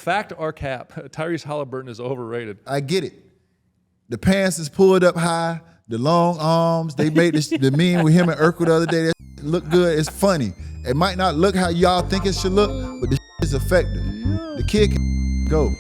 Fact or cap? Tyrese Halliburton is overrated. I get it. The pants is pulled up high, the long arms. They made this, the meme with him and Urkel the other day. That look good. It's funny. It might not look how y'all think it should look, but this is effective. The kid can go.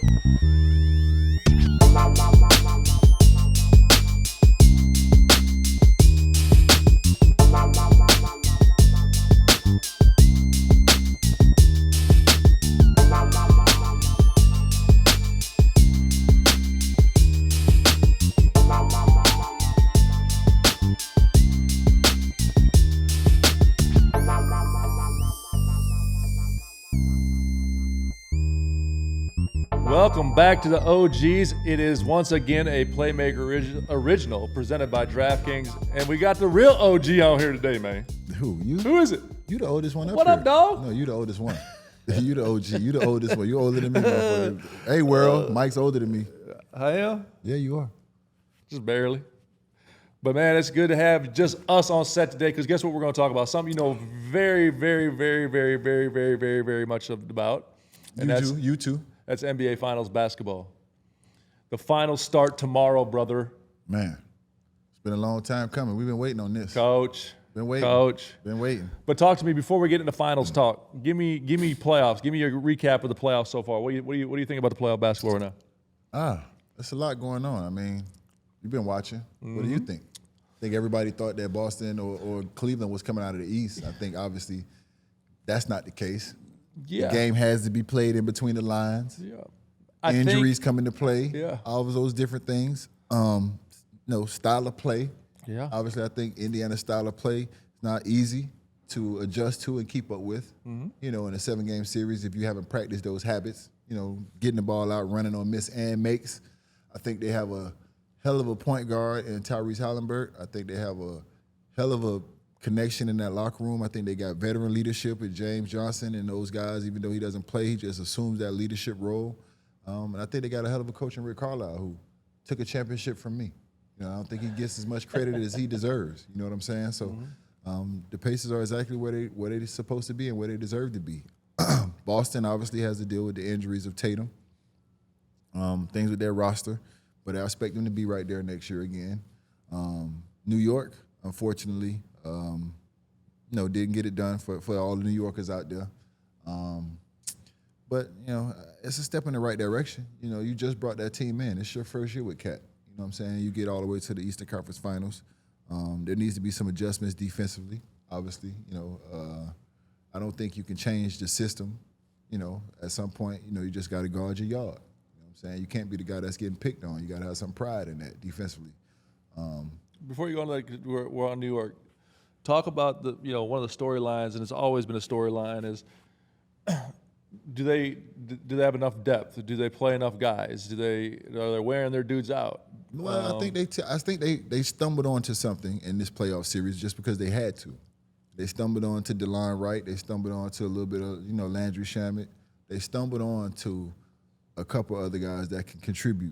Welcome back to the OGs. It is once again a Playmaker original presented by DraftKings, and we got the real OG on here today, man. Who? You? Who is it? You the oldest one up What here. up, dog? No, you the oldest one. You the OG. You the oldest one. You older than me, motherfucker. Hey, world. Mike's older than me. I am? Yeah, you are. Just barely. But, man, it's good to have just us on set today because guess what we're going to talk about? Something you know very, very, very, very, very, very, very, very much about. And You too. That's NBA Finals basketball. The finals start tomorrow, brother. Man, it's been a long time coming. We've been waiting on this. Coach. Been waiting. Coach. Been waiting. But talk to me before we get into finals talk. Give me playoffs. Give me a recap of the playoffs so far. What do you think about the playoff basketball right now? There's a lot going on. I mean, you've been watching. What do you think? I think everybody thought that Boston or Cleveland was coming out of the East. I think obviously that's not the case. Yeah. The game has to be played in between the lines. Yeah. Injuries come into play. Yeah. All of those different things. Style of play. Yeah. Obviously, I think Indiana's style of play is not easy to adjust to and keep up with. You know, in a 7-game series, if you haven't practiced those habits, you know, getting the ball out, running on miss and makes. I think they have a hell of a point guard in Tyrese Halliburton. I think they have a hell of a connection in that locker room. I think they got veteran leadership with James Johnson and those guys. Even though he doesn't play, he just assumes that leadership role. And I think they got a hell of a coach in Rick Carlisle who took a championship from me. You know, I don't think he gets as much credit as he deserves. You know what I'm saying? So the Pacers are exactly where they're supposed to be and where they deserve to be. Boston obviously has to deal with the injuries of Tatum, things with their roster, but I expect them to be right there next year again. New York, unfortunately, didn't get it done for all the New Yorkers out there. But, you know, it's a step in the right direction. You know, you just brought that team in. It's your first year with Cat. You know what I'm saying? You get all the way to the Eastern Conference Finals. There needs to be some adjustments defensively, obviously. You know, I don't think you can change the system. You know, at some point, you know, you just got to guard your yard. You know what I'm saying? You can't be the guy that's getting picked on. You got to have some pride in that defensively. Before you go on, we're on New York. Talk about one of the storylines, and it's always been a storyline, is do they have enough depth? Do they play enough guys? Are they wearing their dudes out? Well, I think they stumbled onto something in this playoff series just because they had to. They stumbled onto DeLon Wright. They stumbled onto a little bit of Landry Shamet. They stumbled onto a couple other guys that can contribite.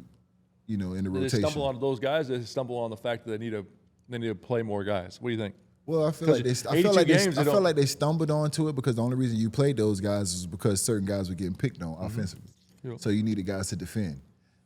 In the rotation. They stumble on those guys. They stumble on the fact that they need to play more guys. What do you think? Well, I feel like they stumbled onto it because the only reason you played those guys is because certain guys were getting picked on offensively. Yep. So you needed guys to defend.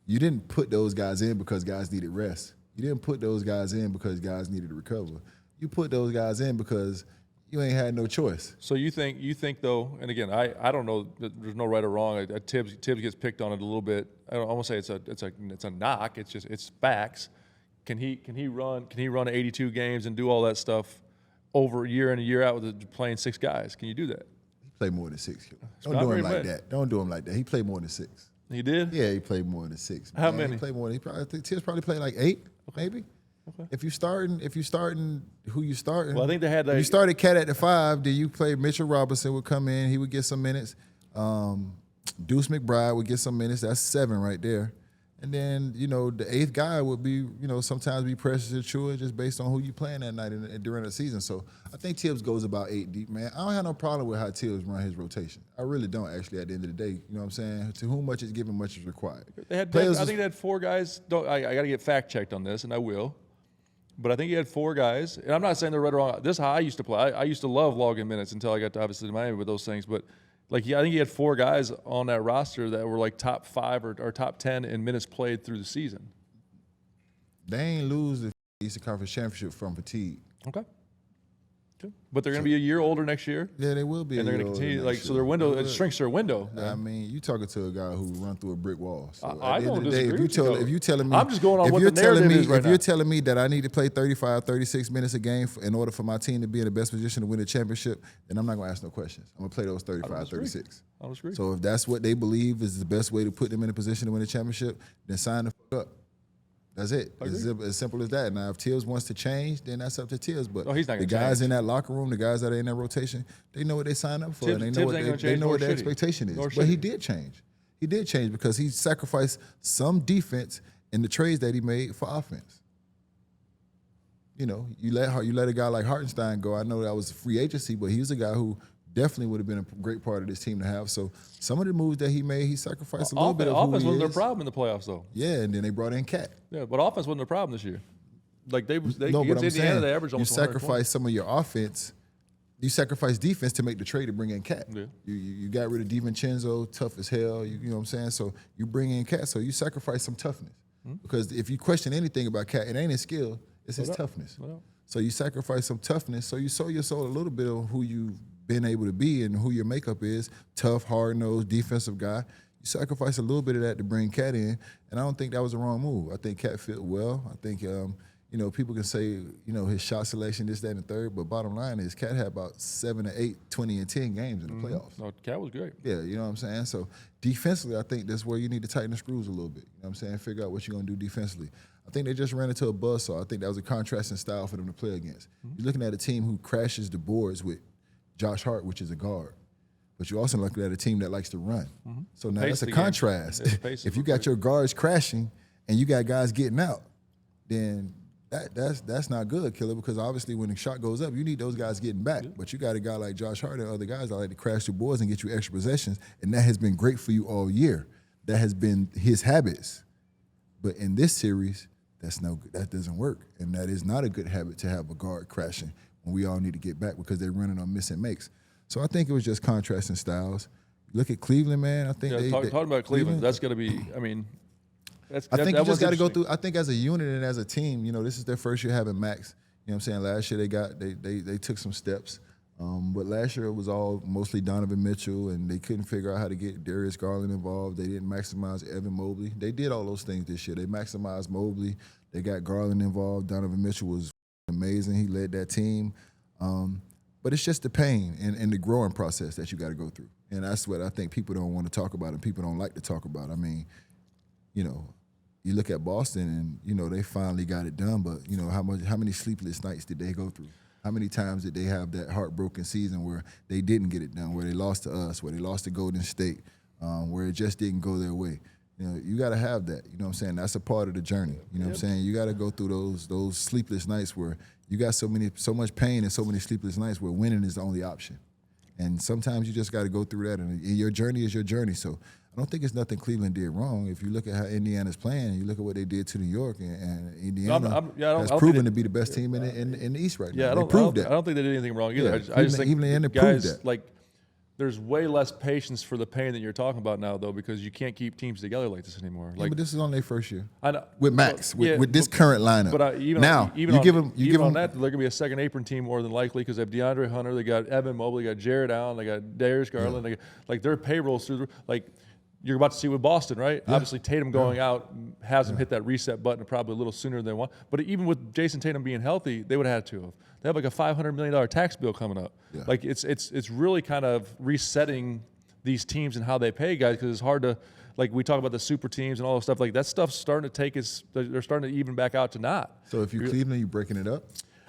You didn't put those guys in because guys needed rest. You didn't put those guys in because guys needed to recover. You put those guys in because you ain't had no choice. So you think though, and again, I don't know. There's no right or wrong. Tibbs gets picked on it a little bit. I won't say it's a knock. It's facts. Can he run 82 games and do all that stuff over year in and year out with playing 6 guys? Can you do that? He played more than 6. Don't do him like that. Don't do him like that. He played more than 6. He did? Yeah, he played more than 6. How many? He played more. I think Tibbs probably played like 8, maybe. Okay. If you starting, who you starting? Well, I think they had you started Cat at the 5. Then you played Mitchell Robinson would come in. He would get some minutes. Deuce McBride would get some minutes. That's 7 right there. And then the 8th guy would be sometimes be Precious Achiuwa just based on who you playing that night and during the season. So I think Tibbs goes about 8 deep, man. I don't have no problem with how Tibbs run his rotation. I really don't actually. At the end of the day, you know what I'm saying? To whom much is given, much is required. I think they had 4 guys. I got to get fact checked on this, and I will. But I think he had 4 guys, and I'm not saying they're right or wrong. This is how I used to play. I used to love logging minutes until I got to obviously to Miami with those things. But Like, I think he had 4 guys on that roster that were like top 5 or top 10 in minutes played through the season. They ain't lose the Eastern Conference Championship from fatigue. Okay. But they're going to be a year older next year. Yeah, they will be. And they're going to continue, like, so their window, it shrinks their window. I mean, you talking to a guy who run through a brick wall. So I don't disagree with if you telling me, I'm just going on what the narrative is right now. If you're telling me that I need to play 35, 36 minutes a game in order for my team to be in the best position to win the championship, then I'm not going to ask no questions. I'm going to play those 35, 36. I disagree. So if that's what they believe is the best way to put them in a position to win a championship, then sign the fuck up. That's it. It's as simple as that. Now, if Tibbs wants to change, then that's up to Tibbs. But he's not the gonna guys change. in that locker room, the guys that are in that rotation, they know what they sign up for. Tibbs- and they know Tibbs ain't gonna what they change, know nor what their should he. expectation is. Nor should But he. he did change. He did change because he sacrificed some defense in the trades that he made for offense. You know, you let a guy like Hartenstein go. I know that was free agency, but he was a guy who definitely would have been a great part of this team to have. So some of the moves that he made, he sacrificed a little bit of who offense he wasn't their is. problem in the playoffs, though. Yeah, and then they brought in Cat. Yeah, but offense wasn't their problem this year. Like, they No, but against I'm Indiana, saying they averaged you almost 100 sacrifice some of your offense. You sacrifice defense to make the trade to bring in Cat. Yeah. You got rid of DiVincenzo, tough as hell. You know what I'm saying? So you bring in Cat. So you sacrifice some toughness. Because if you question anything about Cat, it ain't his skill, it's his toughness. So you sacrifice some toughness. So you sold your soul a little bit of who you've been able to be and who your makeup is. Tough, hard-nosed, defensive guy. You sacrifice a little bit of that to bring Cat in, and I don't think that was the wrong move. I think Cat fit well. I think, you know, people can say, you know, his shot selection, this, that, and the third, but bottom line is Cat had about 7 to 8, 20, and 10 games in the playoffs. No, Cat was great. Yeah, you know what I'm saying? So defensively, I think that's where you need to tighten the screws a little bit. You know what I'm saying? Figure out what you're going to do defensively. I think they just ran into a buzzsaw. I think that was a contrasting style for them to play against. You're looking at a team who crashes the boards with Josh Hart, which is a guard. But you're also looking at a team that likes to run. So now that's a contrast. If you got your guards crashing and you got guys getting out, then that's not good, Killer, because obviously when the shot goes up, you need those guys getting back. But you got a guy like Josh Hart and other guys that like to crash the boards and get you extra possessions, and that has been great for you all year. That has been his habits. But in this series, that doesn't work, and that is not a good habit to have a guard crashing when we all need to get back because they're running on missing makes. So I think it was just contrasting styles. Look at Cleveland, man. I think Talking about Cleveland, that's going to be, I mean, I think you just got to go through. I think as a unit and as a team, you know, this is their first year having Max. You know what I'm saying? Last year they took some steps, but last year it was all mostly Donovan Mitchell, and they couldn't figure out how to get Darius Garland involved. They didn't maximize Evan Mobley. They did all those things this year. They maximized Mobley. They got Garland involved. Donovan Mitchell was amazing. He led that team. But it's just the pain and the growing process that you got to go through. And that's what I think people don't want to talk about and people don't like to talk about. I mean, you know, you look at Boston and, you know, they finally got it done, but, you know, how many sleepless nights did they go through? How many times did they have that heartbroken season where they didn't get it done, where they lost to us, where they lost to Golden State, where it just didn't go their way? You know, you got to have that. You know what I'm saying? That's a part of the journey. You know what I'm saying? You got to go through those sleepless nights where you got so much pain and so many sleepless nights where winning is the only option. And sometimes you just got to go through that, and your journey is your journey. So I don't think it's nothing Cleveland did wrong. If you look at how Indiana's playing, you look at what they did to New York, and Indiana has proven to be the best team in the East right now. They proved that. I don't think they did anything wrong either. Yeah, I just think even Indiana proved guys, that. like, there's way less patience for the pain that you're talking about now, though, because you can't keep teams together like this anymore. Yeah, but this is on their first year. I know, with Max, with this current lineup. But you give them that, they're going to be a second apron team more than likely because they have DeAndre Hunter, they got Evan Mobley, they got Jared Allen, they got Darius Garland. Like their payrolls through you're about to see with Boston, right? Yeah. Obviously, Tatum going out has them hit that reset button probably a little sooner than they want. But even with Jason Tatum being healthy, they would have had to. They have like a $500 million tax bill coming up. Yeah. Like it's really kind of resetting these teams and how they pay guys because it's hard to, like we talk about the super teams and all this stuff. Like that stuff's starting to they're starting to even back out to not. So if you're Cleveland, you breaking it up?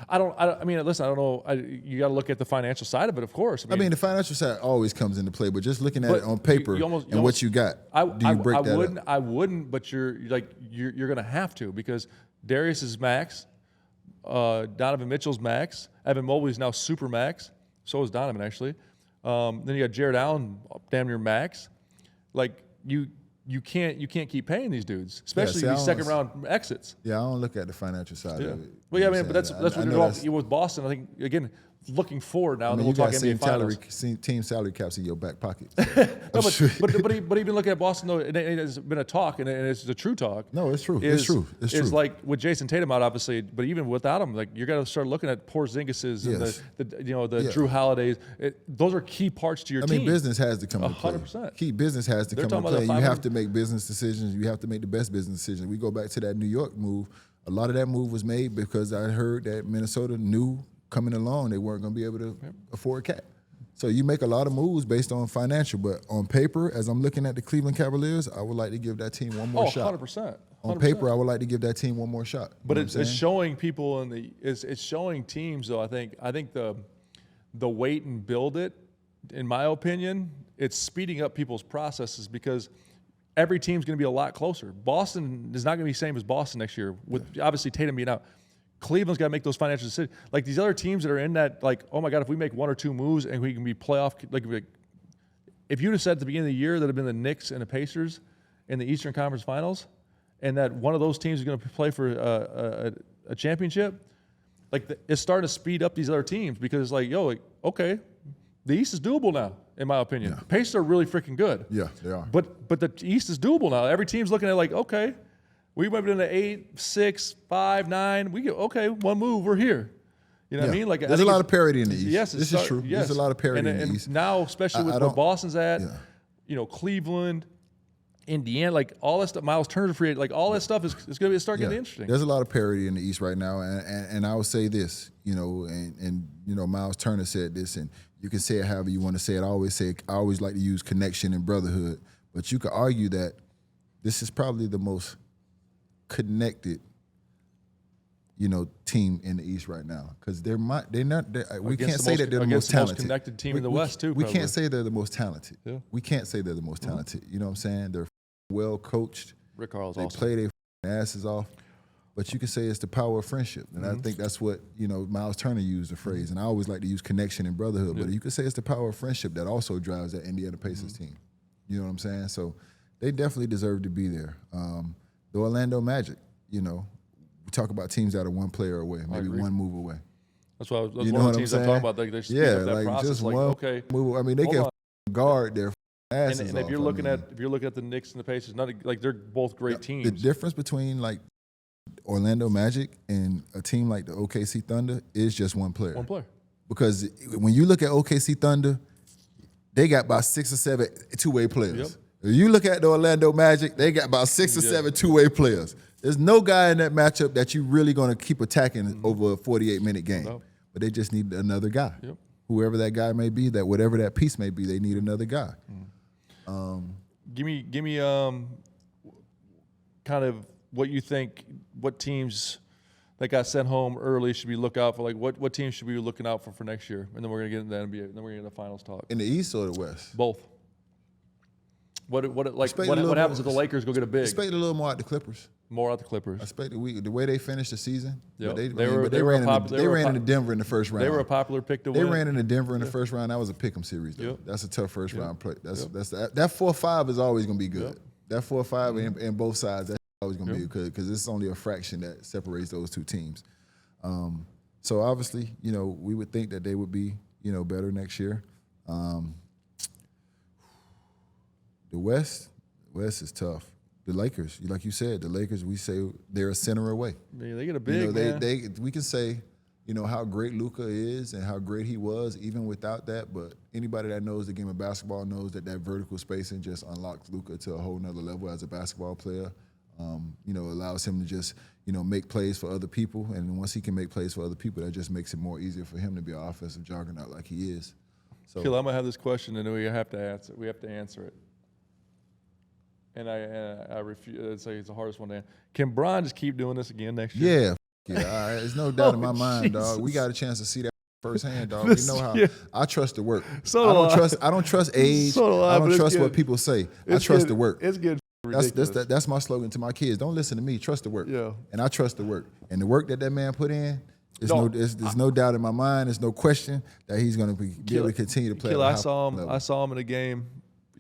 I mean, listen, I don't know. You got to look at the financial side of it, of course. I mean, the financial side always comes into play, but just looking at it on paper and what you got, do you break that up? I wouldn't, but you're going to have to because Darius is max, Donovan Mitchell's max, Evan Mobley's now super max, so is Donovan actually. Then you got Jared Allen, damn near max. Like you can't keep paying these dudes, especially these second round exits. Yeah, I don't look at the financial side of it. Well, yeah, I mean, but that's what you're doing with Boston. I think again, looking forward now. I And mean, then we'll you talk got NBA Finals. team salary caps in your back pocket. No, but even looking at Boston, though, it has been a talk, and it's the true talk. No, it's true. Is, It's true. It's true. Is like with Jason Tatum out, obviously, but even without him, like you got to start looking at Porzingis's Yes. and the Drew Holidays. Those are key parts to your team. I mean, business has to come into play. 100%. Key business has to come into talking play. about You the have to make business decisions. You have to make the best business decisions. We go back to that New York move. A lot of that move was made because I heard that Minnesota knew coming along they weren't going to be able to afford cap. So you make a lot of moves based on financial, but on paper, as I'm looking at the Cleveland Cavaliers, I would like to give that team one more shot. 100%. On paper, I would like to give that team one more shot. But it's showing people it's showing teams though. I think the wait and build it, in my opinion, it's speeding up people's processes because every team's going to be a lot closer. Boston is not going to be the same as Boston next year with obviously Tatum being out. Cleveland's got to make those financial decisions. Like these other teams that are in that, like, oh my God, if we make one or two moves and we can be playoff, like if you'd have said at the beginning of the year that have been the Knicks and the Pacers in the Eastern Conference Finals, and that one of those teams is going to play for a championship, like it's starting to speed up these other teams because it's like, okay, the East is doable now, in my opinion. Yeah. Pacers are really freaking good. Yeah, they are. But the East is doable now. Every team's looking at like, okay, we went into 8, 6, 5, 9. We get one move, we're here. You know what I mean? Like there's a lot of parity in the East. Yes, this is true. Yes. There's a lot of parity in the East. Now, especially with where Boston's at, Cleveland, Indiana, like all that stuff. Miles Turner's free, like all that stuff is going to start getting interesting. There's a lot of parity in the East right now, and I would say this, Miles Turner said this, and you can say it however you want to say it. I always like to use connection and brotherhood, but you could argue that this is probably the most connected, team in the East right now because we can't say that they're the most talented. Most connected team in the West too. We can't say they're the most talented. Yeah. We can't say they're the most talented. You know what I'm saying? They're well coached. Rick Carl's they awesome. play their asses off. But you can say it's the power of friendship. And I think that's what, Miles Turner used the phrase. And I always like to use connection and brotherhood. But you could say it's the power of friendship that also drives that Indiana Pacers team. You know what I'm saying? So they definitely deserve to be there. The Orlando Magic, we talk about teams that are one player away, maybe one move away. That's one of the teams I'm talking about. They're speeding up that process. Just like, one okay, move. I mean, they can guard their asses and if off. you're looking at the Knicks and the Pacers, they're both great teams. The difference between like Orlando Magic and a team like the OKC Thunder is just one player. One player. Because when you look at OKC Thunder, they got about 6 or 7 two-way players. Yep. If you look at the Orlando Magic, they got about 6 or 7 two-way players. There's no guy in that matchup that you're really going to keep attacking over a 48-minute game. No. But they just need another guy. Yep. Whoever that guy may be, that whatever that piece may be, they need another guy. Give me kind of what you think, what teams that got sent home early should we look out for? Like what teams should we be looking out for next year? And then we're gonna get into the NBA. And then we're gonna get into the finals talk. In the East or the West? Both. What happens if the Lakers go get a big? Expect a little more out the Clippers. More out the Clippers. I expect the way they finished the season. Yep. They ran into Denver in the first round. They were a popular pick to win. They ran into Denver in the first round. That was a pick'em series. Though. Yep. That's a tough first round play. That 4-5 is always going to be good. Yep. That 4-5 in both sides, that's always going to be good because it's only a fraction that separates those two teams. So obviously, we would think that they would be, better next year. The West is tough. The Lakers, like you said, we say they're a center away. Yeah, they get a big man. We can say, how great Luka is and how great he was even without that, but anybody that knows the game of basketball knows that vertical spacing just unlocks Luka to a whole nother level as a basketball player. Allows him to just, make plays for other people, and once he can make plays for other people, that just makes it more easier for him to be an offensive juggernaut like he is. So, Kill, I'm gonna have this question, and we have to answer. We have to answer it. And I refuse. It's the hardest one to answer. Can Bron just keep doing this again next year? Yeah. There's no doubt in my mind, dog. We got a chance to see that firsthand, dog. We know how. I trust the work. I don't trust age. I don't trust what people say. I trust the work. It's getting ridiculous. That's my slogan to my kids. Don't listen to me. Trust the work. Yeah. And I trust the work. And the work that man put in. There's no doubt in my mind. There's no question that he's going to be able to continue to play. I saw him in a game.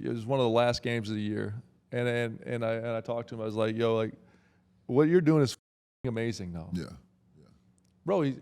It was one of the last games of the year. And I talked to him. I was like, what you're doing is amazing, though. Yeah. Bro,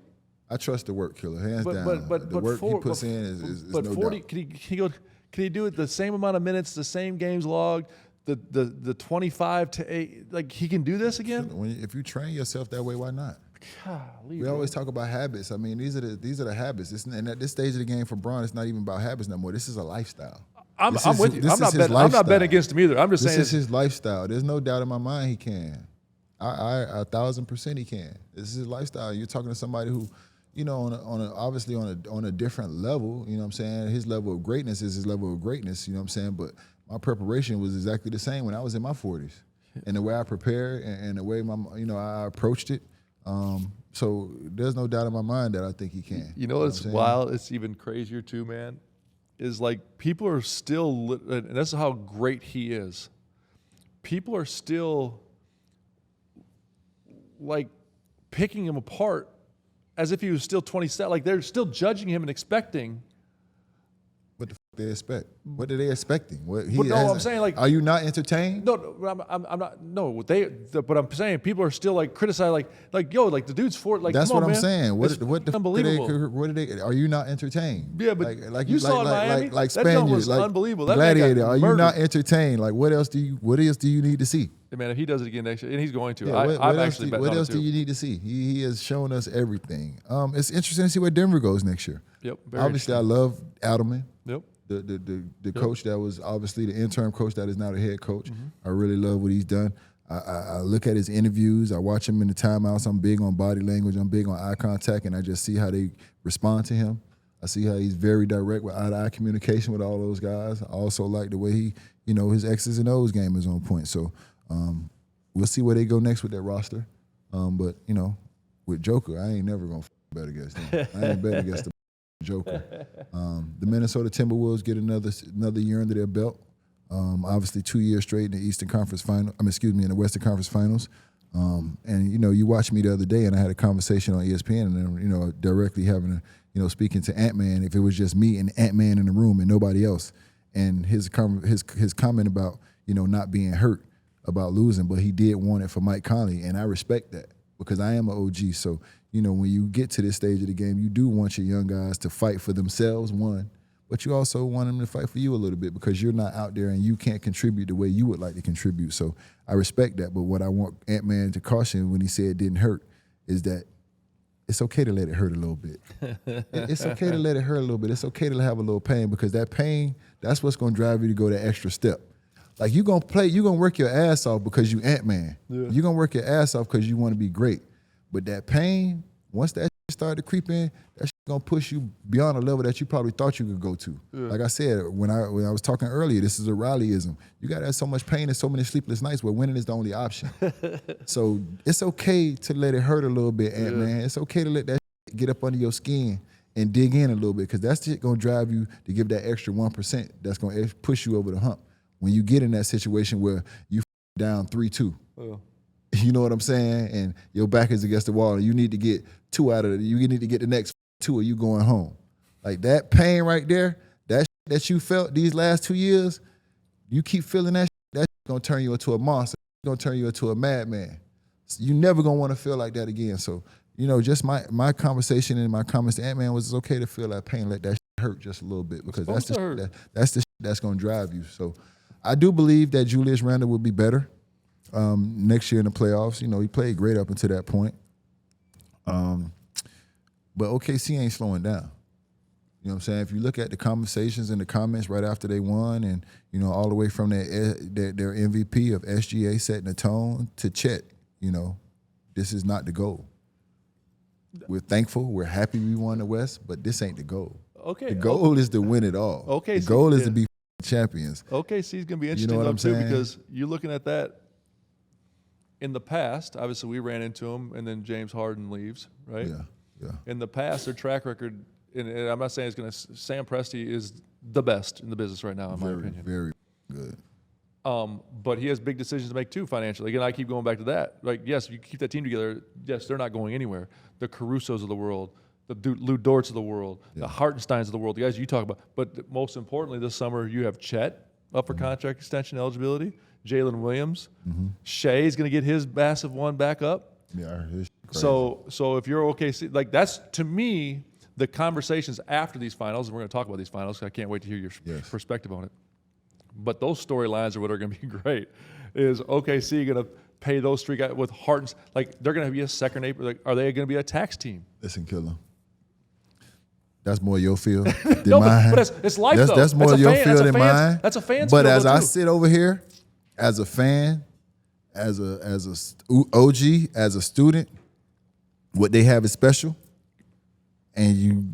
I trust the work, Killer, hands down. The work he puts in is no doubt. Can he do it the same amount of minutes, the same games logged, the 25 to 8? Like, he can do this again? If you train yourself that way, why not? Golly, we always talk about habits. I mean, these are the habits. And at this stage of the game for Bron, it's not even about habits no more. This is a lifestyle. I'm with you. I'm not betting against him either. I'm just saying this is his lifestyle. There's no doubt in my mind he can. I 1,000% he can. This is his lifestyle. You're talking to somebody who, you know, obviously on a different level. You know what I'm saying? His level of greatness is his level of greatness. You know what I'm saying? But my preparation was exactly the same when I was in my 40s, and the way I prepared and the way I approached it. So there's no doubt in my mind that I think he can. You know what's wild? It's even crazier too, man. Is like people are still, and that's how great he is. People are still like picking him apart as if he was still 27. Like they're still judging him and expecting. What the fuck they expect? What are they expecting? I'm saying, like, are you not entertained? No, I'm not. No, but I'm saying people are still like criticizing, like yo, like the dude's for like. That's come what on, I'm man. saying. What the unbelievable? What are they? Are you not entertained? Yeah, but you saw in Miami. Like that jump was Spaniards, unbelievable. That Gladiator. Are you not entertained? Like what else do you need to see? Hey, man, if he does it again next year, and he's going to, yeah, what else do you need to see? He has shown us everything. It's interesting to see where Denver goes next year. Yep. Obviously, I love Adelman. Yep. The coach that was obviously the interim coach that is now the head coach. Mm-hmm. I really love what he's done. I look at his interviews. I watch him in the timeouts. I'm big on body language. I'm big on eye contact, and I just see how they respond to him. I see how he's very direct with eye-to-eye communication with all those guys. I also like the way he, his X's and O's game is on point. So we'll see where they go next with that roster. But, with Joker, I ain't never going to bet against him. I ain't betting against the Joker. The Minnesota Timberwolves get another year under their belt. Obviously 2 years straight in the Eastern Conference Final. In the Western Conference Finals. And you watched me the other day, and I had a conversation on ESPN, and then directly having speaking to Ant-Man. If it was just me and Ant-Man in the room and nobody else, and his comment about not being hurt about losing, but he did want it for Mike Conley, and I respect that because I am an OG. So when you get to this stage of the game, you do want your young guys to fight for themselves, one, but you also want them to fight for you a little bit because you're not out there and you can't contribute the way you would like to contribute. So I respect that. But what I want Ant-Man to caution when he said it didn't hurt is that it's okay to let it hurt a little bit. It's okay to let it hurt a little bit. It's okay to have a little pain because that pain, that's what's going to drive you to go that extra step. Like you're going to work your ass off because you Ant-Man. Yeah. You're going to work your ass off because you want to be great. But that pain, once that start to creep in, that's gonna push you beyond a level that you probably thought you could go to. Yeah. Like I said, when I was talking earlier, this is a Rileyism. You gotta have so much pain and so many sleepless nights where winning is the only option. So it's okay to let it hurt a little bit, Ant-Man. It's okay to let that get up under your skin and dig in a little bit because that's just gonna drive you to give that extra 1% that's gonna push you over the hump. When you get in that situation where you down 3-2. Yeah. You know what I'm saying? And your back is against the wall and you need to get 2 out of it. You need to get the next 2 or you going home. Like that pain right there, that you felt these last 2 years, you keep feeling that's going to turn you into a monster. It's going to turn you into a madman. So you never going to want to feel like that again. So, just my conversation and my comments to Ant-Man was it's okay to feel that pain, let that hurt just a little bit because that's the that's going to drive you. So I do believe that Julius Randle will be better. Next year in the playoffs, he played great up until that point. But OKC ain't slowing down. You know what I'm saying? If you look at the conversations and the comments right after they won and, all the way from their MVP of SGA setting the tone to Chet, this is not the goal. We're thankful. We're happy we won the West, but this ain't the goal. Okay. The goal is to win it all. Okay. The goal is to be champions. OKC's going to be interesting though, too, because you're looking at that. In the past, obviously we ran into him, and then James Harden leaves, right? Yeah. In the past, their track record, and I'm not saying it's going to. Sam Presti is the best in the business right now, in my opinion. Very good. But he has big decisions to make too financially. Again, I keep going back to that. Like, yes, if you keep that team together, yes, they're not going anywhere. The Carusos of the world, the Lou Dorts of the world, the Hartensteins of the world, the guys you talk about. But most importantly, this summer you have Chet up for contract extension eligibility. Jalen Williams. Mm-hmm. Shea's going to get his massive one back up. Yeah, So if you're OKC, like that's to me the conversations after these finals, and we're going to talk about these finals. I can't wait to hear your perspective on it. But those storylines are what are going to be great. Is OKC going to pay those three guys with heart and like they're going to be a second April? Like, are they going to be a tax team? Listen, Killer. That's more your field than No, mine. but it's life though. That's more your field than mine. That's a fan's But field, as though, I too. sit over here, as a fan, as a OG, as a student, what they have is special, and you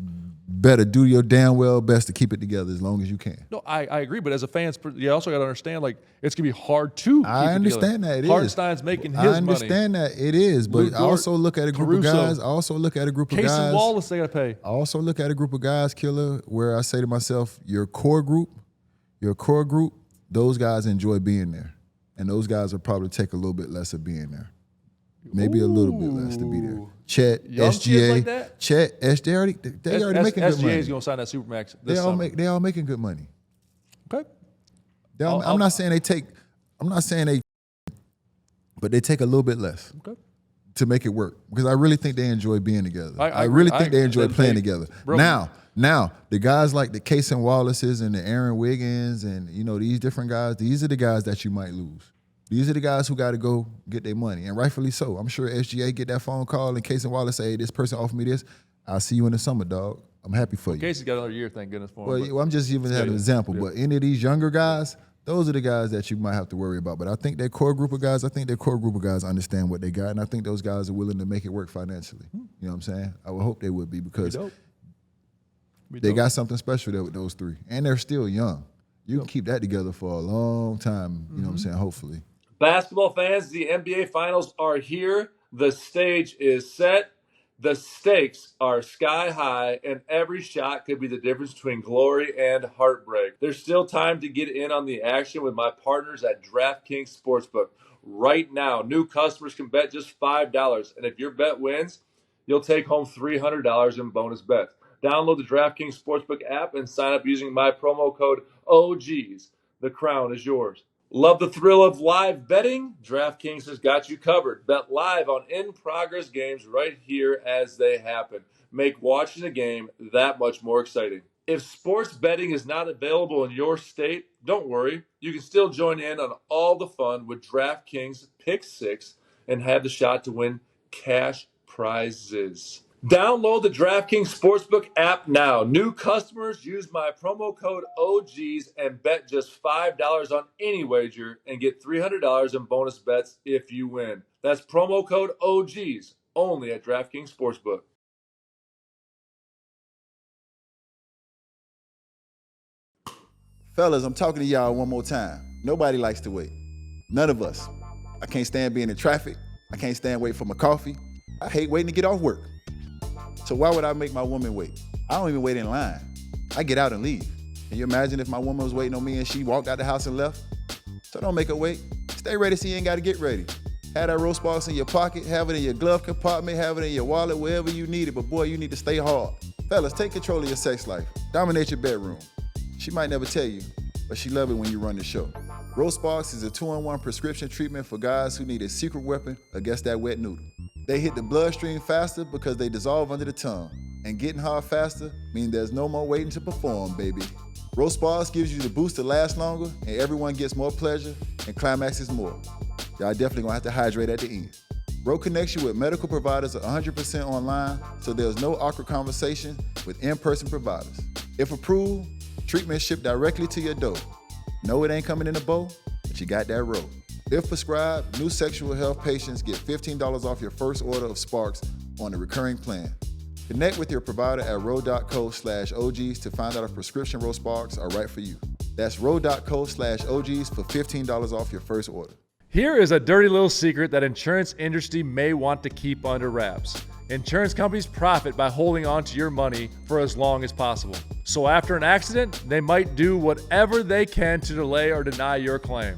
better do your damn well best to keep it together as long as you can. No, I agree, but as a fan, you also got to understand, like, it's going to be hard to keep I understand that it is. Hartenstein's making his I money. understand that it is, but Luke I also look at a group Caruso, of guys. I also look at a group of Case guys. and Wallace, they got to pay. I also look at a group of guys, Killer, where I say to myself, your core group, those guys enjoy being there. And those guys will probably take a little bit less of being there. Maybe a little bit less to be there. Chet, Young kids SGA, like that? Chet, they already making good money. SGA is going to sign that Supermax They this all summer. they all making good money. Okay. I'm not saying they, but they take a little bit less. Okay. To make it work, because I really think they enjoy being together. I really agree. think they enjoy playing They- together. Bro. Now, the guys like the Case and Wallaces and the Aaron Wiggins and these different guys, these are the guys that you might lose. These are the guys who got to go get their money, and rightfully so. I'm sure SGA get that phone call and Case and Wallace say, hey, this person offered me this. I'll see you in the summer, dog. I'm happy for you. Casey's got another year, thank goodness for him. Well, I'm just giving that an example, yeah. but any of these younger guys, those are the guys that you might have to worry about. But I think that core group of guys understand what they got, and I think those guys are willing to make it work financially. You know what I'm saying? I would hope they would be, because they got something special there with those three. And they're still young. You can keep that together for a long time, you know what I'm saying, hopefully. Basketball fans, the NBA Finals are here. The stage is set. The stakes are sky high, and every shot could be the difference between glory and heartbreak. There's still time to get in on the action with my partners at DraftKings Sportsbook. Right now, new customers can bet just $5, and if your bet wins, you'll take home $300 in bonus bets. Download the DraftKings Sportsbook app and sign up using my promo code OGs. The crown is yours. Love the thrill of live betting? DraftKings has got you covered. Bet live on in-progress games right here as they happen. Make watching the game that much more exciting. If sports betting is not available in your state, don't worry. You can still join in on all the fun with DraftKings Pick 6 and have the shot to win cash prizes. Download the DraftKings Sportsbook app now. New customers use my promo code OGs and bet just $5 on any wager and get $300 in bonus bets if you win. That's promo code OGs only at DraftKings Sportsbook. Fellas, I'm talking to y'all one more time. Nobody likes to wait. None of us. I can't stand being in traffic. I can't stand waiting for my coffee. I hate waiting to get off work. So why would I make my woman wait? I don't even wait in line. I get out and leave. Can you imagine if my woman was waiting on me and she walked out the house and left? So don't make her wait. Stay ready so you ain't got to get ready. Have that roast box in your pocket, have it in your glove compartment, have it in your wallet, wherever you need it. But boy, you need to stay hard. Fellas, take control of your sex life. Dominate your bedroom. She might never tell you, but she love it when you run the show. Roast Box is a 2-in-1 prescription treatment for guys who need a secret weapon against that wet noodle. They hit the bloodstream faster because they dissolve under the tongue. And getting hard faster means there's no more waiting to perform, baby. Roast Box gives you the boost to last longer, and everyone gets more pleasure and climaxes more. Y'all definitely gonna have to hydrate at the end. Ro connects you with medical providers 100% online, so there's no awkward conversation with in-person providers. If approved, treatment shipped directly to your door. No, it ain't coming in a bow, but you got that Ro. If prescribed, new sexual health patients get $15 off your first order of Sparks on a recurring plan. Connect with your provider at ro.co/OGs to find out if prescription Ro Sparks are right for you. That's ro.co/OGs for $15 off your first order. Here is a dirty little secret that insurance industry may want to keep under wraps. Insurance companies profit by holding on to your money for as long as possible. So after an accident, they might do whatever they can to delay or deny your claim.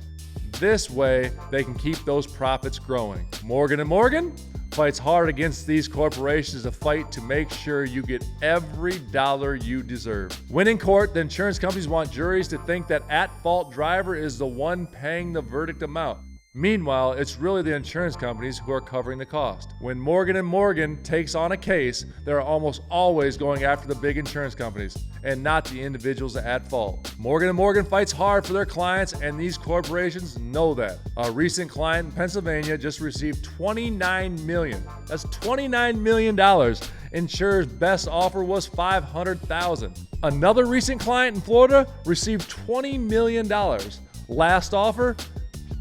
This way, they can keep those profits growing. Morgan & Morgan fights hard against these corporations to fight to make sure you get every dollar you deserve. When in court, the insurance companies want juries to think that at-fault driver is the one paying the verdict amount. Meanwhile, it's really the insurance companies who are covering the cost. When Morgan & Morgan takes on a case, they're almost always going after the big insurance companies and not the individuals at fault. Morgan & Morgan fights hard for their clients, and these corporations know that. A recent client in Pennsylvania just received $29 million. That's $29 million. Insurer's best offer was $500,000. Another recent client in Florida received $20 million. Last offer,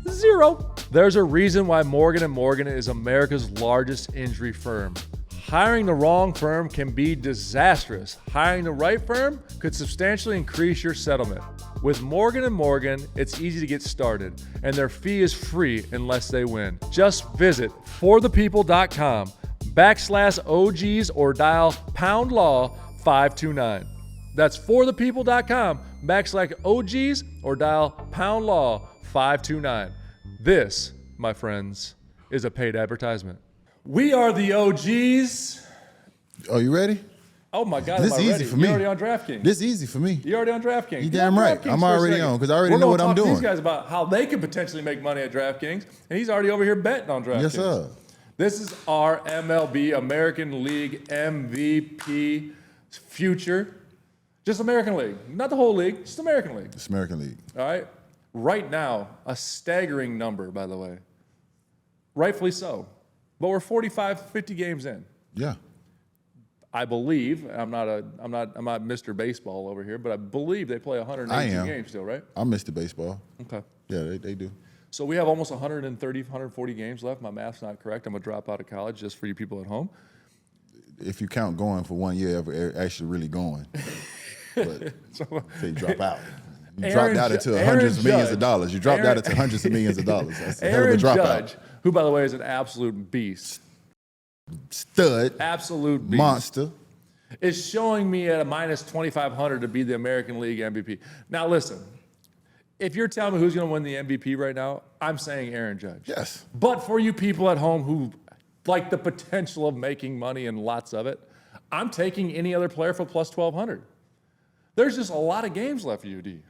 zero. There's a reason why Morgan & Morgan is America's largest injury firm. Hiring the wrong firm can be disastrous. Hiring the right firm could substantially increase your settlement. With Morgan & Morgan, it's easy to get started, and their fee is free unless they win. Just visit forthepeople.com/OGs or dial #law 529. That's forthepeople.com/OGs or dial #law 529. This, my friends, is a paid advertisement. We are the OGs. Oh, you ready? Oh my God, This am I is ready? easy for You're me. already on DraftKings. This is easy for me. You're already on DraftKings. You damn right. DraftKings I'm for a already second. on because I already We're know gonna what I'm talk to doing. these guys about how they could potentially make money at DraftKings, and he's already over here betting on DraftKings. Yes, sir. This is our MLB American League MVP future. Just American League, not the whole league, just American League. It's American League. All right. Right now, a staggering number, by the way. Rightfully so. But we're 45, 50 games in. Yeah. I believe, I'm not Mr. Baseball over here, but I believe they play 182 games still, right? I missed the baseball. Okay. Yeah, they do. So we have almost 130, 140 games left. My math's not correct. I'm going to drop out of college just for you people at home. If you count going for 1 year, actually really going. But say drop out. You dropped out into hundreds of millions of dollars. You dropped out into hundreds of millions of dollars. That's a hell of a Aaron dropout. Judge, who, by the way, is an absolute beast. Stud. Absolute beast. Monster. Is showing me at a minus 2,500 to be the American League MVP. Now, listen, if you're telling me who's going to win the MVP right now, I'm saying Aaron Judge. Yes. But for you people at home who like the potential of making money and lots of it, I'm taking any other player for plus 1,200. There's just a lot of games left for you, D.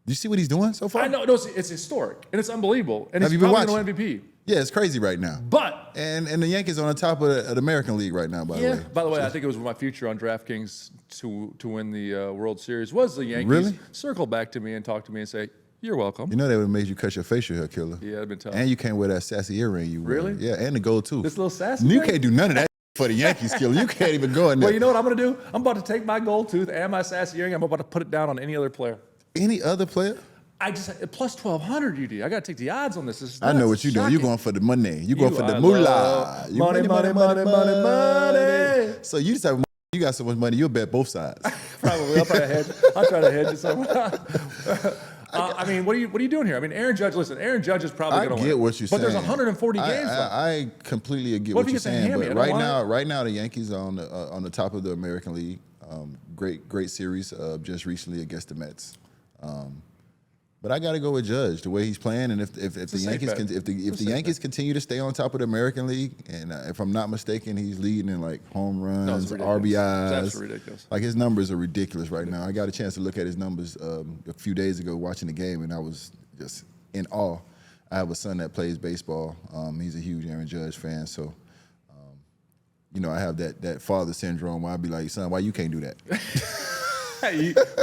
Do you see what he's doing so far? I know, no, it's historic, and it's unbelievable, and Have he's you been probably going to watching? win MVP. Yeah, it's crazy right now. But And the Yankees are on the top of the American League right now, by the way. By the way, I think it was my future on DraftKings to win the World Series was the Yankees. Really? Circle back to me and talk to me and say, "You're welcome." You know they would have made you cut your facial hair, killer. Yeah, it'd been tough. And you can't wear that sassy earring you wear. Really? Yeah, and the gold tooth. This little sassy You thing? can't do none of that for the Yankees, killer. You can't even go in there. Well, you know what I'm going to do? I'm about to take my gold tooth and my sassy earring. I'm about to put it down on any other player. Any other player? I just plus 1,200, UD. I got to take the odds on this. This is I know nuts. what you're doing. Shocking. You're going for the money. You're going for the I moolah. love You money. So you just have you got so much money, you'll bet both sides. Probably. I'll try to hedge it somewhere. I mean, what are you doing here? I mean, Aaron Judge. Listen, Aaron Judge is probably I going to win. get what you're saying. But there's 140 games left. I completely get What what if you're he gets a saying. hammy? But I don't right now, the Yankees are on the top of the American League. Great series just recently against the Mets. But I got to go with Judge, the way he's playing, and if the Yankees Yankees continue to stay on top of the American League, and if I'm not mistaken, he's leading in like home runs, ridiculous. RBIs. It's absolutely ridiculous. Like his numbers are ridiculous right now. I got a chance to look at his numbers a few days ago watching the game, and I was just in awe. I have a son that plays baseball. He's a huge Aaron Judge fan, so I have that father syndrome where I'd be like, son, why you can't do that? By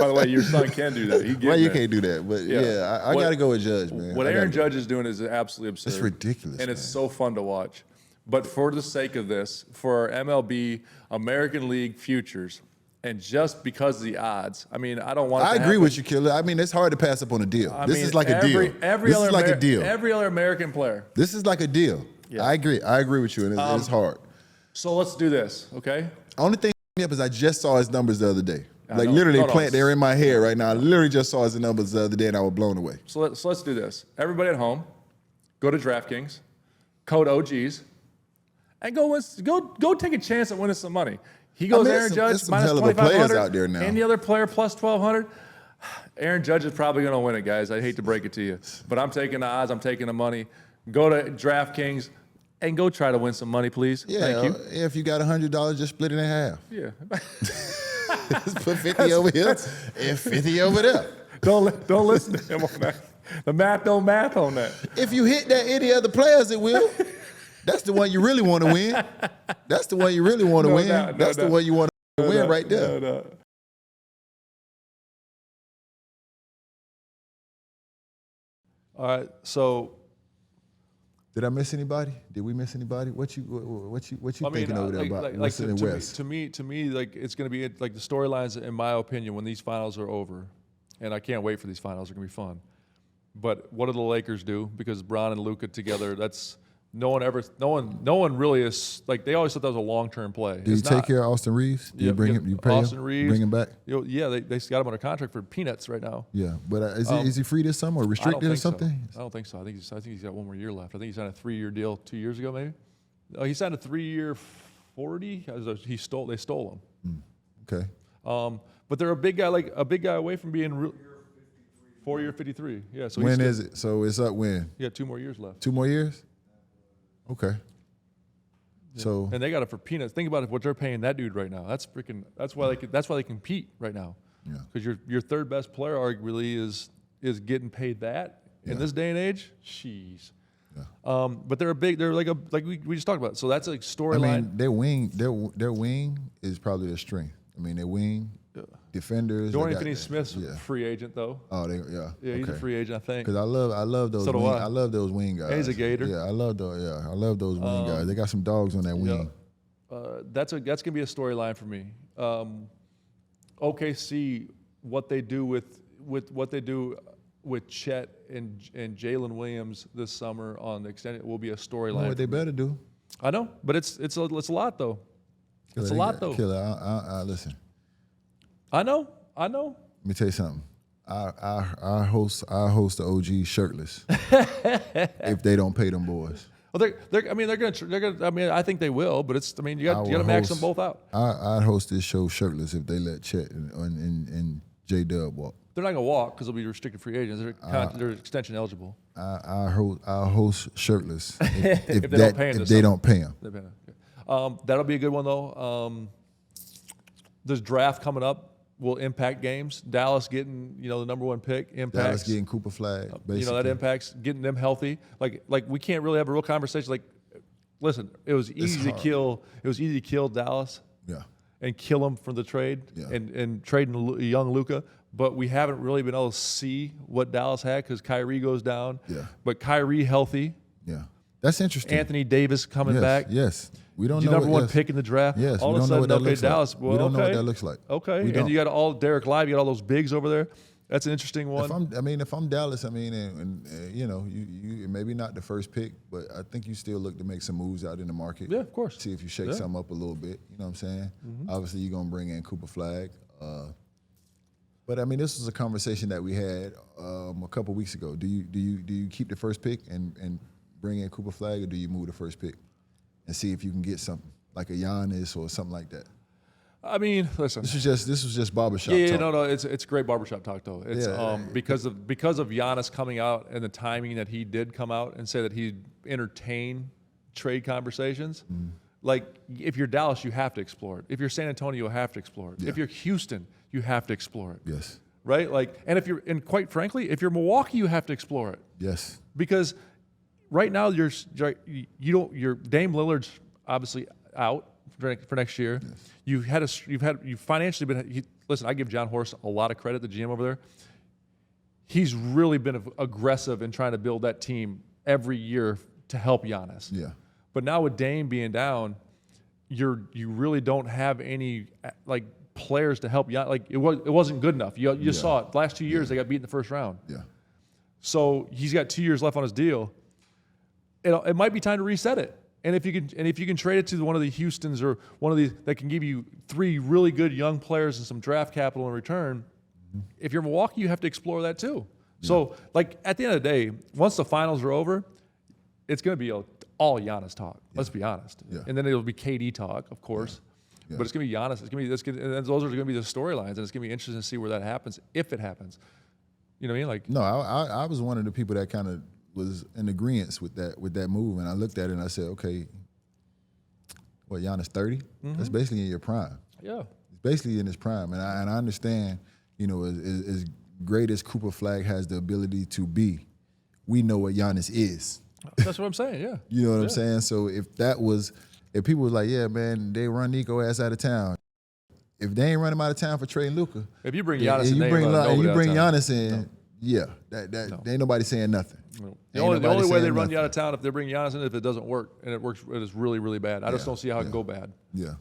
the way, your son can do that. Why you can't do that? But I got to go with Judge, man. What Aaron Judge is doing is absolutely absurd. It's ridiculous, and it's so fun to watch. But for the sake of this, for our MLB American League futures, and just because of the odds, I mean, I don't want. I agree with you, Killer. I mean, it's hard to pass up on a deal. This is like a deal. This is like a deal. Every other American player. This is like a deal. Yeah. I agree. I agree with you, and it's hard. So let's do this, okay? Only thing me up is I just saw his numbers the other day. Like know. literally, No. they're in my head right now. I literally just saw his numbers the other day, and I was blown away. So let's do this. Everybody at home, go to DraftKings, code OGs, and go take a chance at winning some money. He goes Aaron Judge there's some minus hell of a 2,500. players out there now. Any other player plus 1,200. Aaron Judge is probably going to win it, guys. I hate to break it to you, but I'm taking the odds. I'm taking the money. Go to DraftKings and go try to win some money, please. Yeah, Thank you. If you got $100, just split it in half. Yeah. Just put 50 over here and 50 over there. Don't listen to him on that. The math don't math on that. If you hit that any other players, it will. That's the one you really want to win. That's the one you really want to win. That's the one you want to win right there. No. All right, so did I miss anybody? Did we miss anybody? What you thinking over there about Western and West? To me, like it's going to be like the storylines, in my opinion, when these finals are over, and I can't wait for these finals. They're going to be fun. But what do the Lakers do? Because Bron and Luka together, that's no one really is like, they always thought that was a long-term play. Do you take care of Austin Reeves? Do you bring him? You pay Austin him? Reeves, Bring him back? Yeah, they got him under contract for peanuts right now. Yeah, but is he free this summer or restricted or something? I don't think so. I think he's got one more year left. I think he signed a 3-year deal 2 years ago, maybe. Oh, he signed a 3-year 40. They stole him. Okay. But they're a big guy away from being 4-year 53. Yeah. So when is it? So it's up when? Yeah, 2 more years left. 2 more years? Okay. Yeah. So and they got it for peanuts. Think about what they're paying that dude right now. That's why they compete right now. Yeah. Because your third best player arguably is getting paid that in this day and age. Jeez. Yeah. But they're like we just talked about. So that's a storyline. I mean, their wing is probably their strength. I mean, their wing defenders. Dorian Finney-Smith's free agent though. Oh, yeah, he's a free agent, I think. Because I love those. I love those wing guys. He's a Gator. Yeah, I love those wing guys. They got some dogs on that wing. That's gonna be a storyline for me. OKC, what they do with Chet and Jalen Williams this summer on the extended will be a storyline. What they better do. I know, but it's a lot though. It's a lot though. Killer, listen. I know. Let me tell you something. I host the OG shirtless if they don't pay them boys. Well, they're gonna. I mean, I think they will, but you got to max them both out. I'd host this show shirtless if they let Chet and J Dub walk. They're not gonna walk because they'll be restricted free agents. They're extension eligible. I'll host shirtless if they don't pay them. That'll be a good one though. This draft coming up will impact games. Dallas getting the #1 pick impacts. Dallas getting Cooper Flag. Basically. That impacts getting them healthy. Like we can't really have a real conversation. Like, listen, it was easy to kill. It was easy to kill Dallas. Yeah. And kill him from the trade. Yeah. And trading young Luka. But we haven't really been able to see what Dallas had because Kyrie goes down. Yeah. But Kyrie healthy. Yeah. That's interesting. Anthony Davis coming back. Yes. We don't know. #1 pick in the draft. Yes. All of a sudden, Dallas. Well, we don't know what that looks like. Okay. And you got all Derek Live. You got all those bigs over there. That's an interesting one. If I'm Dallas, you maybe not the first pick, but I think you still look to make some moves out in the market. Yeah, of course. See if you shake something up a little bit. You know what I'm saying? Mm-hmm. Obviously, you're gonna bring in Cooper Flag. But this was a conversation that we had a couple weeks ago. Do you keep the first pick and bring in Cooper Flag, or do you move the first pick and see if you can get something like a Giannis or something like that? Listen. This was just barbershop talk. No. It's great barbershop talk though. It's because of Giannis coming out and the timing that he did come out and say that he'd entertain trade conversations. Mm. Like, if you're Dallas, you have to explore it. If you're San Antonio, you have to explore it. Yeah. If you're Houston, you have to explore it. Yes. Right? And quite frankly, if you're Milwaukee, you have to explore it. Yes. Because right now your Dame Lillard's obviously out for next year. Yes. You've financially been. Listen, I give John Horst a lot of credit, the GM over there. He's really been aggressive in trying to build that team every year to help Giannis. Yeah. But now with Dame being down, you really don't have any players to help Giannis. It wasn't good enough. You saw it. The last 2 years they got beat in the first round. Yeah. So he's got 2 years left on his deal. It might be time to reset it. And if you can trade it to one of the Houstons or one of these that can give you 3 really good young players and some draft capital in return, if you're Milwaukee, you have to explore that too. Yeah. So at the end of the day, once the finals are over, it's going to be all Giannis talk. Let's be honest. Yeah. And then it'll be KD talk, of course. Yeah. But it's going to be Giannis. And those are going to be the storylines, and it's going to be interesting to see where that happens, if it happens. You know what I mean? No, I was one of the people that kind of was in agreement with that move, and I looked at it and I said, okay, Giannis 30? Mm-hmm. That's basically in your prime. Yeah. It's basically in his prime, and I understand, as great as Cooper Flag has the ability to be, we know what Giannis is. That's what I'm saying. Yeah. You know what I'm saying? So if people was like, yeah, man, they run Nico ass out of town. If they ain't run him out of town for trading Luka, If you bring Giannis and in, you bring Giannis in, No. yeah, ain't nobody saying nothing. No. The Ain't only nobody way they saying run you nothing. out of town if they bring Giannis in if it doesn't work, and it is really, really bad. I just don't see how it can go bad. Yeah,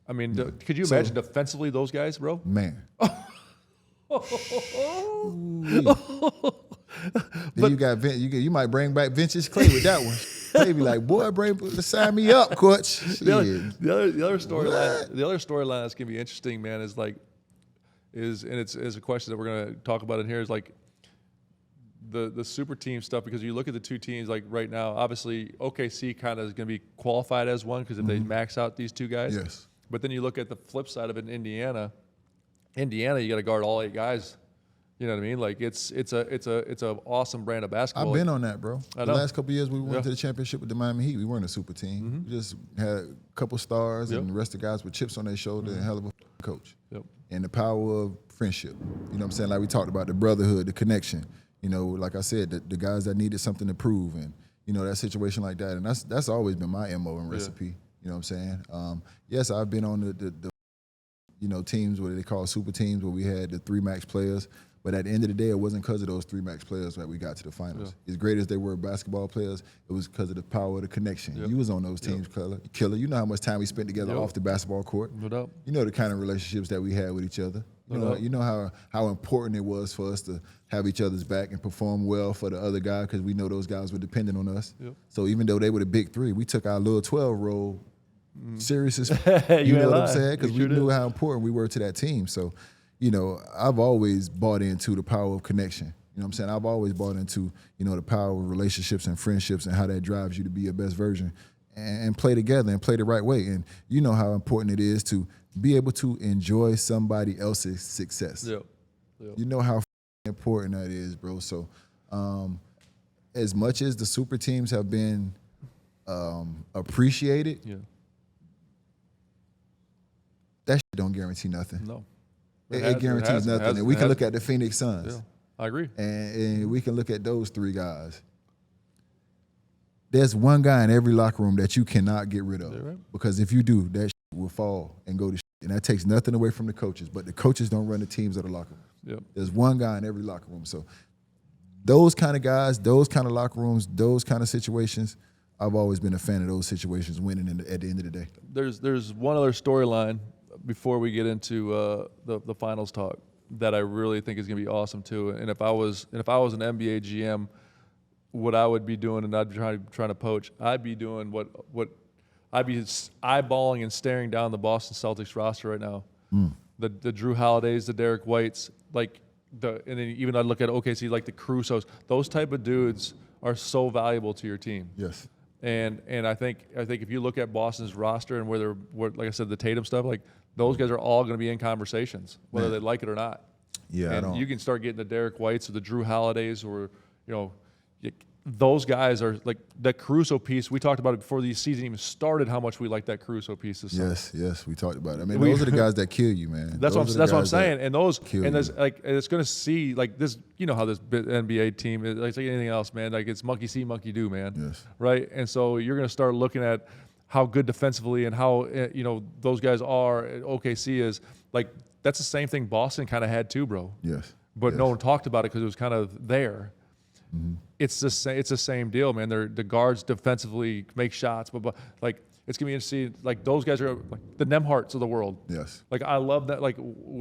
I mean, could you imagine defensively those guys, bro? man. Then you might bring back Vintage Clay with that one. Clay be like, boy, sign me up, coach. The other storyline that's gonna be interesting, man, is it's a question that we're gonna talk about in here is like the super team stuff, because you look at the two teams like right now, obviously OKC kind of is gonna be qualified as one because if they max out these two guys. Yes. But then you look at the flip side of it in Indiana, you got to guard all 8 guys. You know what I mean? Like it's a awesome brand of basketball. I've been on that, bro. I The know. last couple of years we went to the championship with the Miami Heat. We weren't a super team. We just had a couple stars and the rest of the guys with chips on their shoulder and hell of a coach. Yep. And the power of friendship. You know what I'm saying? Like we talked about the brotherhood, the connection. You know, like I said, the guys that needed something to prove and, you know, that situation like that. And that's always been my MO and recipe. You know what I'm saying? Yes, I've been on the teams where they call super teams where we had the 3 max players. But at the end of the day, it wasn't because of those 3 max players that we got to the finals. As great as they were basketball players, it was because of the power of the connection. You was on those teams, Killer. You know how much time we spent together off the basketball court. No doubt. You know the kind of relationships that we had with each other. You know how important it was for us to have each other's back and perform well for the other guy because we know those guys were dependent on us. Yep. So even though they were the big 3, we took our little 12 role serious as you know what I'm saying? Because we knew how important we were to that team. So, you know, I've always bought into the power of connection. You know what I'm saying? I've always bought into, you know, the power of relationships and friendships and how that drives you to be your best version and play together and play the right way. And you know how important it is to be able to enjoy somebody else's success. Yep. You know how important that is, bro. So as much as the super teams have been appreciated, that shit don't guarantee nothing. No. It guarantees nothing. And we can look at the Phoenix Suns. Yeah, I agree. And we can look at those 3 guys. There's one guy in every locker room that you cannot get rid of. Right. Because if you do, that shit will fall and go to shit. And that takes nothing away from the coaches. But the coaches don't run the teams of the locker room. Yep. There's one guy in every locker room. So those kind of guys, those kind of locker rooms, those kind of situations, I've always been a fan of those situations winning at the end of the day. There's one other storyline before we get into the finals talk that I really think is going to be awesome too. And if I was an NBA GM, what I would be doing, and I'd be trying to poach, I'd be doing what I'd be eyeballing and staring down the Boston Celtics roster right now. The Drew Holidays, the Derek Whites, and then even I'd look at OKC like the Carusos. Those type of dudes are so valuable to your team. Yes. And I think if you look at Boston's roster and where like I said, the Tatum stuff, like those guys are all going to be in conversations, whether they like it or not. Yeah, and you can start getting the Derek Whites or the Drew Holidays or, you know, those guys are like that Caruso piece. We talked about it before the season even started, how much we like that Caruso piece this summer. Yes, we talked about it. I mean, those are the guys that kill you, man. That's what I'm saying. And there's you. like, it's going to see like this, you know how this NBA team is like anything else, man. Like it's monkey see, monkey do, man. Yes. Right. And so you're going to start looking at how good defensively and how, you know, those guys are. OKC is like, that's the same thing Boston kind of had too, bro. Yes. But no one talked about it because it was kind of there. Mm-hmm. It's the same deal, man. The guards defensively make shots, but like it's gonna be interesting. Like those guys are like the Nemharts of the world. Yes. Like I love that. Like,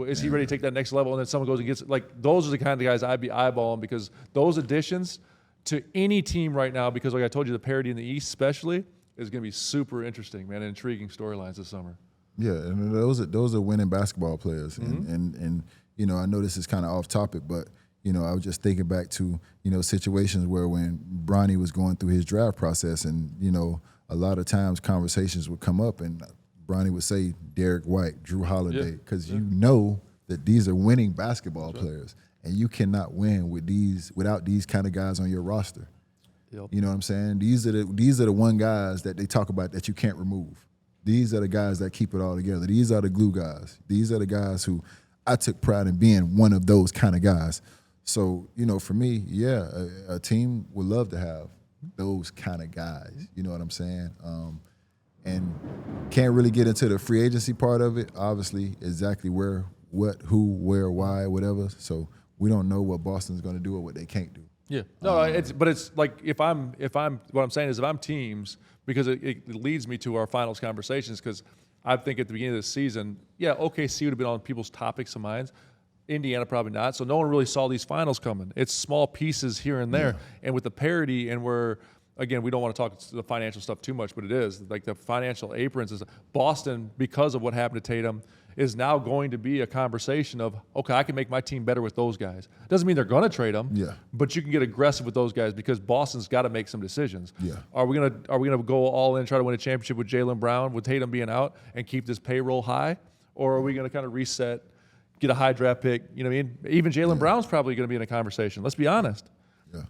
is he ready to take that next level? And then someone goes and gets it. Like those are the kind of guys I'd be eyeballing because those additions to any team right now, because like I told you, the parity in the East especially is gonna be super interesting, man. Intriguing storylines this summer. Yeah, and those are winning basketball players, and you know I know this is kind of off topic, but. You know, I was just thinking back to, you know, situations where when Bronny was going through his draft process and, you know, a lot of times conversations would come up and Bronny would say Derek White, Drew Holiday, because you know that these are winning basketball players and you cannot win without these kind of guys on your roster. Yep. You know what I'm saying? These are the one guys that they talk about that you can't remove. These are the guys that keep it all together. These are the glue guys. These are the guys who I took pride in being one of those kind of guys. So, for me, yeah, a team would love to have those kind of guys. You know what I'm saying? And can't really get into the free agency part of it, obviously, exactly where, what, who, where, why, whatever. So we don't know what Boston's going to do or what they can't do. Yeah, no, it's like if I'm what I'm saying is if I'm teams, because it leads me to our finals conversations, because I think at the beginning of the season, yeah, OKC would have been on people's topics of minds. Indiana probably not. So no one really saw these finals coming. It's small pieces here and there, and with the parity, and again, we don't want to talk the financial stuff too much, but it is like the financial aprons is Boston, because of what happened to Tatum, is now going to be a conversation of, okay, I can make my team better with those guys. Doesn't mean they're going to trade them, but you can get aggressive with those guys because Boston's got to make some decisions. Yeah. Are we gonna go all in and try to win a championship with Jaylen Brown, with Tatum being out, and keep this payroll high, or are we going to kind of reset, get a high draft pick? You know what I mean? Even Jaylen Brown's probably going to be in a conversation. Let's be honest. Yeah.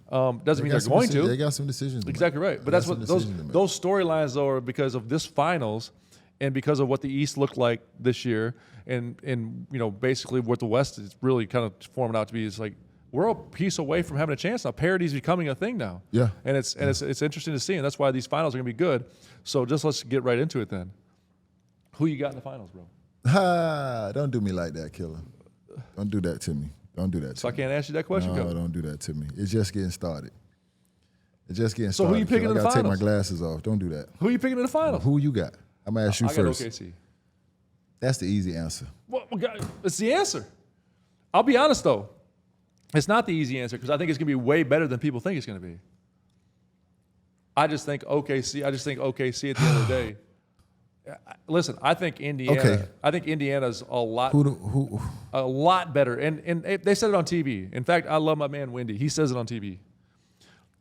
Doesn't mean they're going to. They got some decisions. Exactly right. But that's what those storylines though are because of this finals, and because of what the East looked like this year, and basically what the West is really kind of forming out to be is like we're a piece away from having a chance now. Parity's becoming a thing now. Yeah. And it's interesting to see, and that's why these finals are going to be good. So just let's get right into it then. Who you got in the finals, bro? Don't do me like that, Killer. Don't do that to me. Don't do that to me. So I can't ask you that question? No, don't do that to me. It's just getting started. So who you picking in the finals? I got to take my glasses off. Don't do that. Who you picking in the finals? Who you got? I'm going to ask you first. I got OKC. That's the easy answer. Well, it's the answer. I'll be honest, though. It's not the easy answer because I think it's going to be way better than people think it's going to be. I just think OKC at the end of the day. Listen, I think Indiana. Okay. I think Indiana's a lot better, and they said it on TV. In fact, I love my man Wendy. He says it on TV.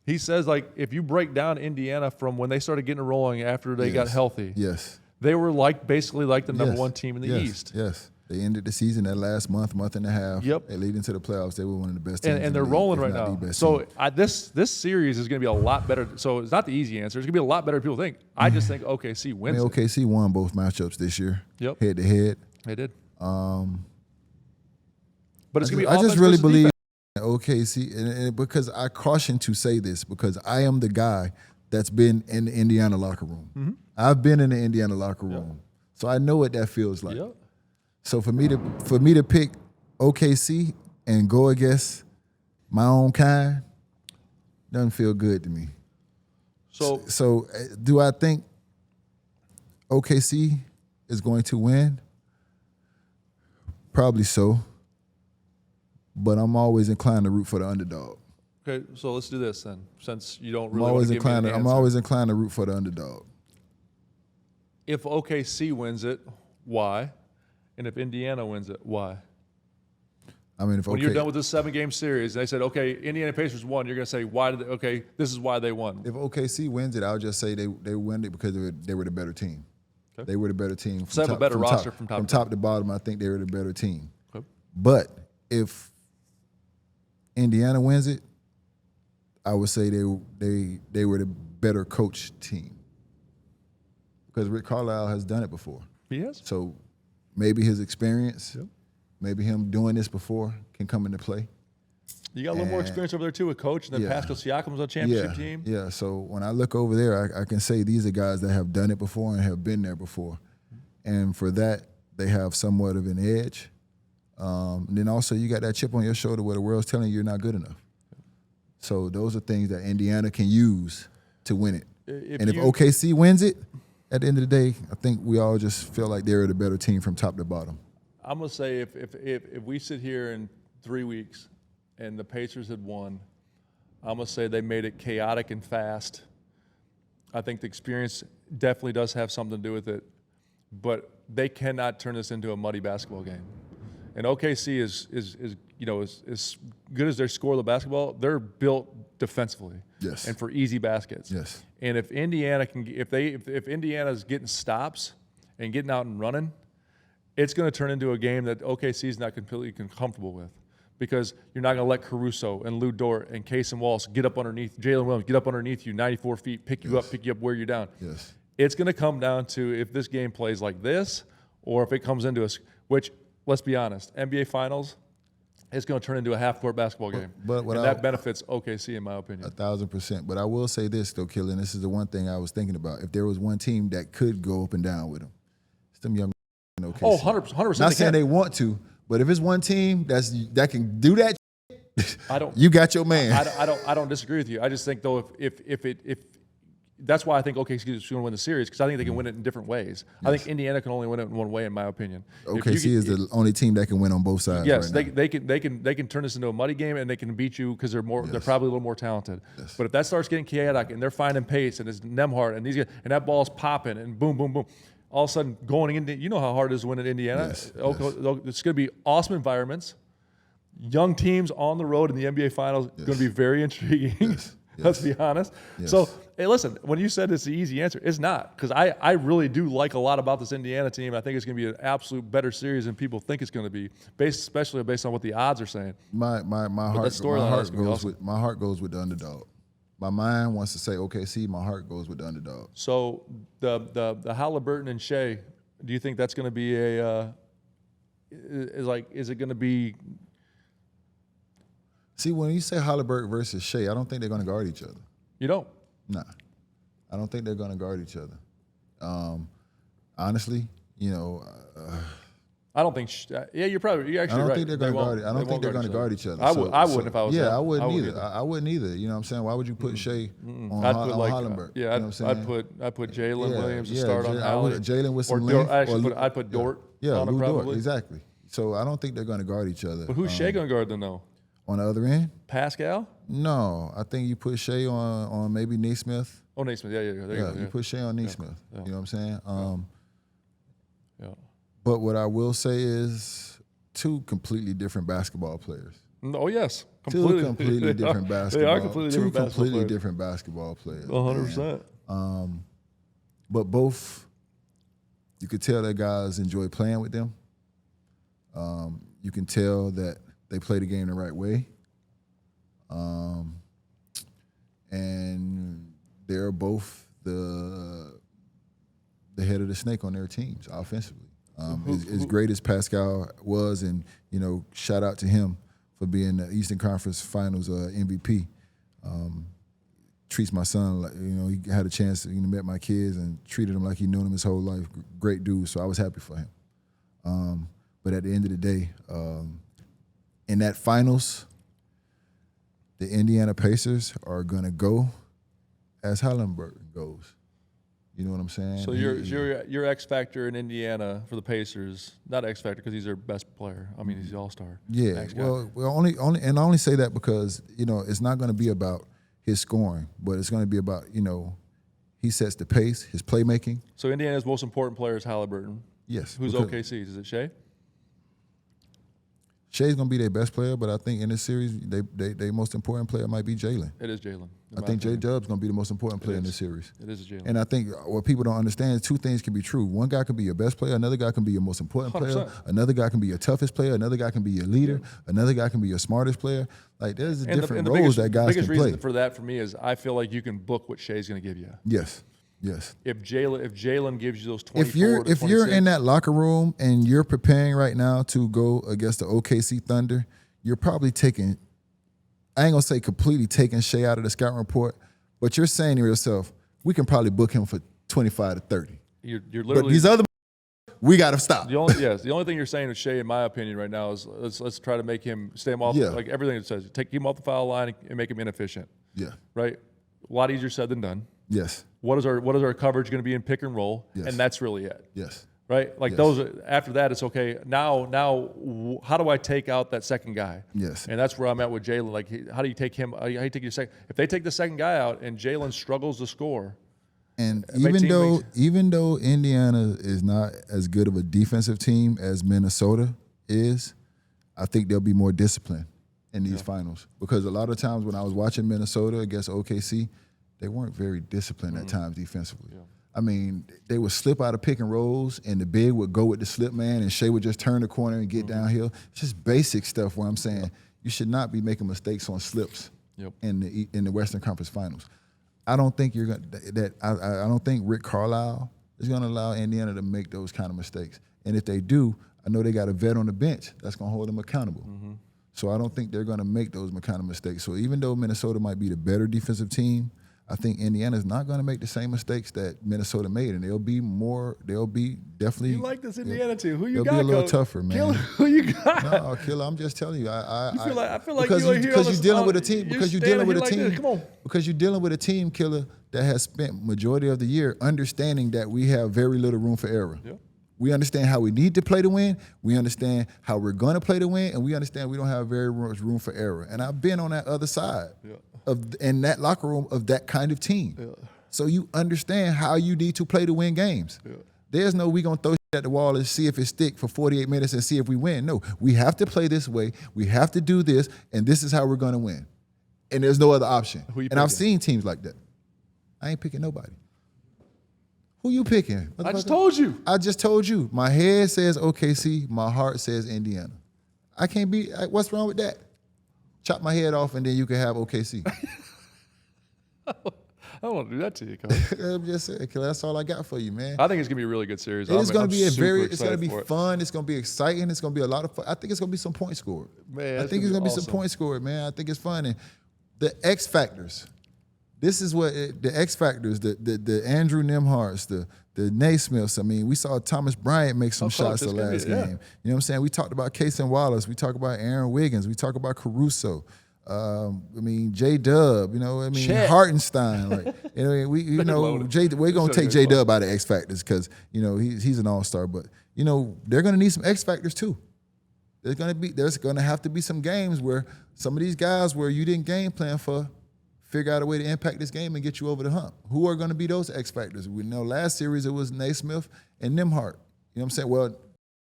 He says like if you break down Indiana from when they started getting rolling after they got healthy. Yes. They were basically like the number one team in the East. Yes. They ended the season that last month and a half. Yep. And leading to the playoffs, they were one of the best teams. And they're rolling right now. So this series is going to be a lot better. So it's not the easy answer. It's going to be a lot better than people think. I just think OKC wins. OKC won both matchups this year. Yep. Head to head. They did. But it's going to be. I just really believe OKC, and because I caution to say this because I am the guy that's been in the Indiana locker room. Mm-hmm. I've been in the Indiana locker room, so I know what that feels like. Yep. So for me to pick OKC and go against my own kind doesn't feel good to me. So do I think OKC is going to win? Probably so. But I'm always inclined to root for the underdog. Okay, so let's do this then. Since you don't really want to give me an answer. I'm always inclined to root for the underdog. If OKC wins it, why? And if Indiana wins it, why? I mean, when you're done with this 7-game series, they said, okay, Indiana Pacers won. You're going to say, why did they? Okay, this is why they won. If OKC wins it, I'll just say they win it because they were the better team. Okay. They were the better team. So they have a better roster from top to bottom. I think they were the better team. Okay. But if Indiana wins it, I would say they were the better coach team because Rick Carlisle has done it before. He has. So maybe his experience, maybe him doing this before can come into play. You got a little more experience over there too with coach, and then Pascal Siakam's on a championship team. Yeah. So when I look over there, I can say these are guys that have done it before and have been there before, and for that they have somewhat of an edge. And then also you got that chip on your shoulder where the world's telling you you're not good enough. So those are things that Indiana can use to win it. If OKC wins it, at the end of the day, I think we all just feel like they're the better team from top to bottom. I'm gonna say if we sit here in 3 weeks and the Pacers had won, I'm gonna say they made it chaotic and fast. I think the experience definitely does have something to do with it, but they cannot turn this into a muddy basketball game. And OKC is good as they score the basketball. They're built defensively, and for easy baskets. Yes. And if Indiana if Indiana's getting stops and getting out and running, it's going to turn into a game that OKC is not completely comfortable with, because you're not going to let Caruso and Lou Dort and Case and Wallace get up underneath Jalen Williams, get up underneath you 94 feet, pick you up where you're down. Yes. It's going to come down to if this game plays like this, or if it comes into us, which let's be honest, NBA Finals, it's going to turn into a half-court basketball game. but and that benefits OKC, in my opinion. 1,000%. But I will say this, though, Kelly, and this is the one thing I was thinking about. If there was one team that could go up and down with them, it's them young in OKC. Oh, 100%. Not saying they want to, but if it's one team that can do that, I don't. you got your man. I don't disagree with you. I just think though if that's why I think OKC is going to win the series, because I think they can win it in different ways. Yes. I think Indiana can only win it in one way, in my opinion. OKC is the only team that can win on both sides. Yes, right they can turn this into a muddy game, and they can beat you because they're probably a little more talented. Yes. But if that starts getting chaotic and they're finding pace and it's Nemhart and these guys and that ball's popping and boom, boom, boom, all of a sudden going into, you know how hard it is to win at Indiana. Yes. It's going to be awesome environments. Young teams on the road in the NBA Finals going to be very intriguing. Yes. Let's be honest. Yes. So, hey, listen, when you said it's the easy answer, it's not, because I really do like a lot about this Indiana team. I think it's going to be an absolute better series than people think it's going to be, especially based on what the odds are saying. My heart goes with the underdog. My mind wants to say OKC. My heart goes with the underdog. So the Halliburton and Shea, do you think that's going to be is it going to be? See, when you say Halliburton versus Shea, I don't think they're going to guard each other. You don't? Nah, I don't think they're going to guard each other. Honestly, you know. I don't think. You're actually right. I don't think they're going to guard. I don't think they're going to guard each other. I wouldn't if I was. Yeah, I wouldn't either. I wouldn't either. You know what I'm saying? Why would you put Shea on Halliburton? Yeah, you know what I'm saying? I'd put Jalen Williams to start on Halliburton. Jalen with some length. I'd put Dort. Yeah, on Lou probably. Dort, exactly. So I don't think they're going to guard each other. But who's Shea going to guard then, though? On the other end? Pascal? No, I think you put Shea on maybe Naismith. Oh, Naismith, yeah. You put Shea on Naismith. Yeah. You know what I'm saying? Yeah. But what I will say is two completely different basketball players. Oh, yes. Two completely different basketball. They are completely different basketball players. 100%. But both, you could tell that guys enjoy playing with them. You can tell that they play the game the right way. And they're both the head of the snake on their teams offensively. As great as Pascal was, and, you know, shout out to him for being the Eastern Conference Finals MVP. Treats my son like, you know, he had a chance to, met my kids and treated him like he knew him his whole life. Great dude, so I was happy for him. But at the end of the day, in that finals, the Indiana Pacers are going to go as Halliburton goes. You know what I'm saying? So your X factor in Indiana for the Pacers, not X factor because he's their best player. I mean, he's the All-Star. Yeah. Well, only I only say that because, you know, it's not going to be about his scoring, but it's going to be about, you know, he sets the pace, his playmaking. So Indiana's most important player is Halliburton. Yes. Who's OKC's? Is it Shea? Shea's gonna be their best player, but I think in this series, they most important player might be Jalen. It is Jalen. I think J-Dub's gonna be the most important player in this series. It is Jalen. And I think what people don't understand is two things can be true. One guy can be your best player, another guy can be your most important 100%. player, another guy can be your toughest player, another guy can be your leader, another guy can be your smartest player. Like, there's different roles that guys can play. The biggest reason for that for me is I feel like you can book what Shea's gonna give you. Yes. Yes. If Jalen gives you those 24 if you're in that locker room and you're preparing right now to go against the OKC Thunder, you're probably taking, I ain't gonna say completely taking Shea out of the scouting report, but you're saying to yourself, we can probably book him for 25 to 30. You're literally. But these other, we got to stop. The only thing you're saying with Shea, in my opinion, right now is let's try to make him stay him off. Yeah. Like everything it says, take him off the foul line and make him inefficient. Yeah. Right. A lot easier said than done. Yes. What is our coverage going to be in pick and roll? Yes. And that's really it. Yes. Right? Like those, after that, it's okay. Now, how do I take out that second guy? Yes. And that's where I'm at with Jalen. Like, how do you take him? How do you take your second? If they take the second guy out and Jalen struggles to score, and even though Indiana is not as good of a defensive team as Minnesota is, I think there'll be more discipline in these finals, because a lot of times when I was watching Minnesota against OKC, they weren't very disciplined at times defensively. Yeah. I mean, they would slip out of pick and rolls, and the big would go with the slip man, and Shea would just turn the corner and get downhill. It's just basic stuff where I'm saying you should not be making mistakes on slips in the Western Conference Finals. I don't think you're going I don't think Rick Carlisle is going to allow Indiana to make those kind of mistakes. And if they do, I know they got a vet on the bench that's going to hold them accountable. So I don't think they're going to make those kind of mistakes. So even though Minnesota might be the better defensive team, I think Indiana's not going to make the same mistakes that Minnesota made, and they'll be definitely. You like this Indiana team? Who you they'll got? They'll be a little Coach? tougher, man. Killer, who you got? No, Killer, I'm just telling you. I feel like because you are here because on you're the- dealing on- with a team. you're Because you're standing dealing with a here like team. this. Come on. Because you're dealing with a team, Killer, that has spent majority of the year understanding that we have very little room for error. Yep. We understand how we need to play to win. We understand how we're going to play to win, and we understand we don't have very much room for error. And I've been on that other side in that locker room of that kind of team. Yeah. So you understand how you need to play to win games. Yeah. There's no we gonna throw shit at the wall and see if it stick for 48 minutes and see if we win. No, we have to play this way. We have to do this, and this is how we're gonna win. And there's no other option. Who you and I've picking? seen teams like that. I ain't picking nobody. Who you picking? I just told you. I just told you. My head says OKC. My heart says Indiana. I can't be. What's wrong with that? Chop my head off and then you can have OKC. I don't want to do that to you, Coach. I'm just saying. 'Cause that's all I got for you, man. I think it's gonna be a really good series. It's going to be It's it's going to be for it. fun. It's going to be exciting. It's going to be a lot of fun. I think it's going to be some points scored. Man, I it's think it's gonna going be to be some awesome. points scored, man. I think it's fun. And the X factors. This is what the X factors. The Andrew Nemharts, the Naismiths. I mean, we saw Thomas Bryant make some Of course, shots the it's gonna be- last yeah. game. You know what I'm saying? We talked about Casey Wallace. We talked about Aaron Wiggins. We talked about Caruso. I mean, J-Dub, you know, I mean, Chet. Hartenstein, like, you know, we're gonna take J-Dub out of X Factors because, you know, he's an all-star, but, you know, they're gonna need some X Factors too. There's gonna have to be some games where some of these guys where you didn't game plan for figure out a way to impact this game and get you over the hump. Who are gonna be those X Factors? We know last series it was Naismith and Nemhart. You know what I'm saying? Well,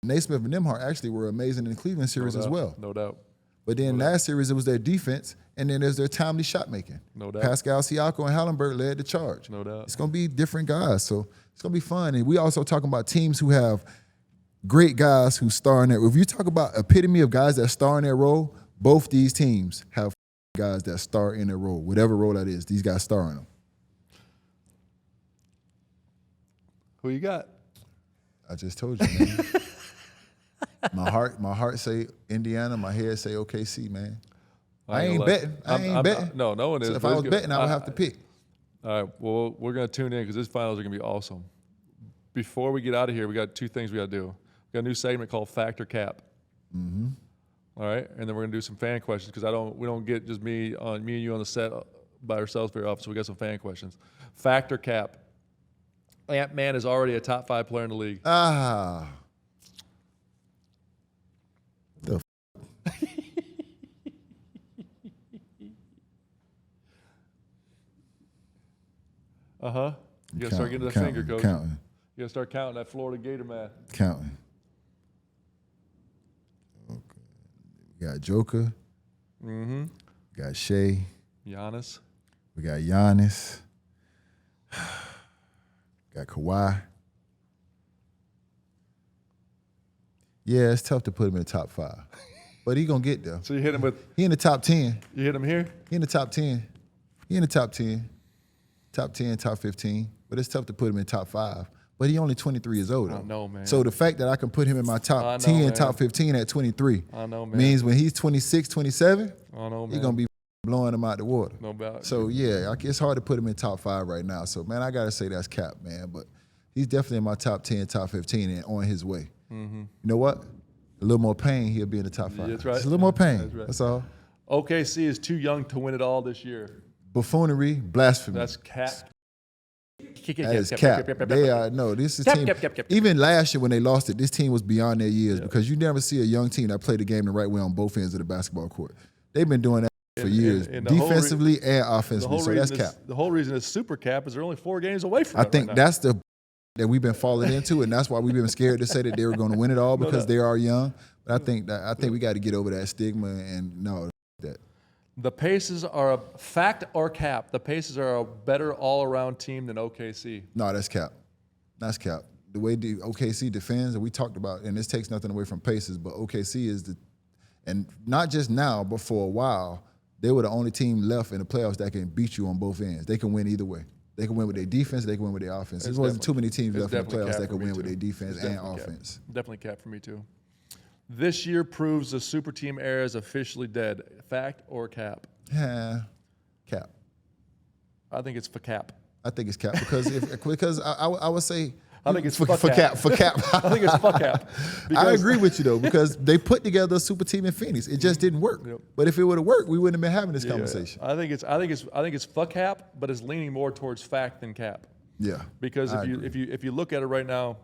Naismith and Nemhart actually were amazing in the Cleveland series as well. No doubt. But then last series, it was their defense, and then there's their timely shot making. No doubt. Pascal Siakam and Hallenberg led the charge. No doubt. It's going to be different guys, so it's going to be fun. And we also talking about teams who have great guys who star in their. If you talk about epitome of guys that star in their role, both these teams have guys that star in their role, whatever role that is. These guys star in them. Who you got? I just told you, man. my heart say Indiana. My head say OKC, man. I ain't betting. I ain't betting. No one is. So if but I it's was good. betting, I would have to pick. All right. Well, we're gonna tune in because this finals are gonna be awesome. Before we get out of here, we got two things we gotta do. We got a new segment called Factor Cap. Mm-hmm. All right, and then we're gonna do some fan questions because we don't get just me and you on the set by ourselves very often. So we got some fan questions. Factor Cap. Ant-Man is already a top 5 player in the league. Ah. The You gotta start getting the finger, Coach. Counting. You gotta start counting that Florida Gator man. Counting. Okay. We got Joker. Mm-hmm. We got Shea. Giannis. We got Giannis. Got Kawhi. Yeah, it's tough to put him in the top 5. But he gonna get there. So you hit him with. He in the top 10. You hit him here. He in the top 10. He in the top 10. Top 10, top 15. But it's tough to put him in top 5. But he only 23 years old, though. I know, man. So the fact that I can put him in my I top know, 10, man. top 15 at 23 I know, man. means when he's 26, 27, I know, man. he's going to be blowing him out the water. No doubt. So, yeah, it's hard to put him in top 5 right now. So, man, I got to say that's Cap, man. But he's definitely in my top 10, top 15 and on his way. Mm-hmm. You know what? A little more pain, he'll be in the top 5. Yeah, that's right. Just a little more pain. That's right. That's all. OKC is too young to win it all this year. Buffoonery, blasphemy. That's Cap. That is Cap. They are this is team. Even last year when they lost it, this team was beyond their years because you never see a young team that play the game the right way on both ends of the basketball court. They've been doing that for years, and the whole defensively and offensively. So that's Cap. The whole reason it's Super Cap is they're only 4 games away from I it think right now. that's the that we've been falling into, and that's why we've been scared to say that they were going to win it all because they are young. But I think we got to get over that stigma and that. The Pacers are a fact or Cap. The Pacers are a better all-around team than OKC. No, that's Cap. That's Cap. The way the OKC defends, and we talked about, and this takes nothing away from Pacers, but OKC is and not just now, but for a while, they were the only team left in the playoffs that can beat you on both ends. They can win either way. They can win with their defense, they can win with their offense. There wasn't too many teams left in the playoffs that could win with their defense and offense. Definitely Cap for me too. This year proves the super team era is officially dead. Fact or cap? Cap. I think it's for cap. I think it's cap because I would say I think it's for cap. cap. I think it's for cap. I agree with you though because they put together a super team in Phoenix. It just didn't work. Yep. But if it would have worked, we wouldn't have been having this conversation. I think it's for cap, but it's leaning more towards fact than cap. Yeah. Because if you look at it right now,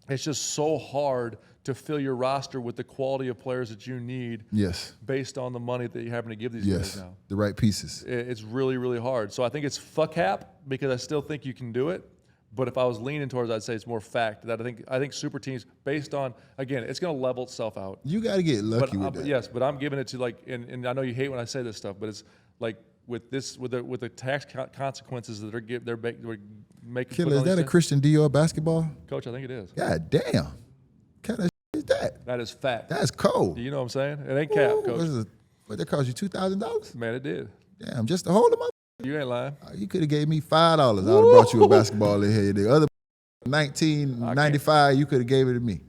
it's just so hard to fill your roster with the quality of players that you need. Yes. Based on the money that you happen to give these guys now. The right pieces. It's really, really hard. So I think it's fuck cap because I still think you can do it. But if I was leaning towards, I'd say it's more fact that I think super teams based on, again, it's going to level itself out. You got to get lucky with that. Yes, but I'm giving it to like, and I know you hate when I say this stuff, but it's like with the tax consequences that they're making. Killer, is that a Christian Dior basketball? Coach, I think it is. God damn. What kind of is that? That is fact. That's cold. You know what I'm saying? It ain't cap, Coach. What, that cost you $2,000? Man, it did. Damn, just to hold them up? You ain't lying. You could have gave me $5. I would have brought you a basketball in here. The other $19.95, you could have gave it to me.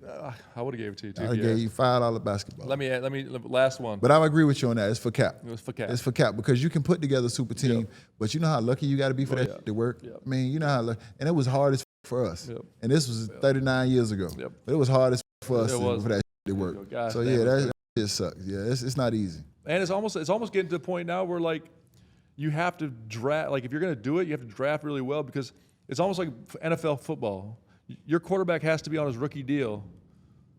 I would have gave it to you too. I gave you $5 basketball. Let me last one. But I agree with you on that. It's for cap. It was for cap. It's for cap because you can put together a super team, but you know how lucky you got to be for that shit to work. Yep. I mean, you know how lucky, and it was hard as for us. Yep. And this was 39 years ago. Yep. But it was hard as for us was. for that shit to work. God So damn yeah, it. that shit sucks. Yeah, it's not easy. And it's almost getting to the point now where like you have to draft. Like if you're going to do it, you have to draft really well because it's almost like NFL football. Your quarterback has to be on his rookie deal.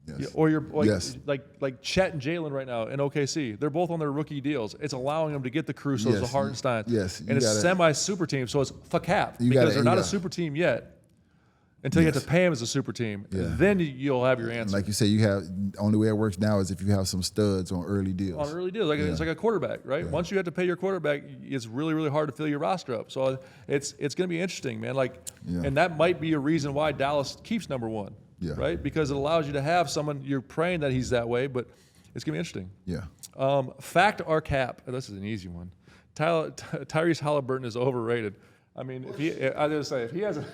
Yes. Or you're like, Yes. like Chet and Jalen right now in OKC. They're both on their rookie deals. It's allowing them to get the Crusoes, the Yes. Hartensteins. Yes. And it's semi-super team, so it's for cap You because gotta- they're you not a gotta- super team yet until you have Yes. to pay them as a super team. Yeah. And then you'll have your answer. Like you say, you have only way it works now is if you have some studs on early deals. On early deals, it's like a quarterback, right? Once you have to pay your quarterback, it's really, really hard to fill your roster up. So it's going to be interesting, man. And that might be a reason why Dallas keeps number one, right? Because it allows you to have someone you're praying that he's that way, but it's going to be interesting. Yeah. Fact or cap? This is an easy one. Tyrese Halliburton is overrated. I mean, if he has a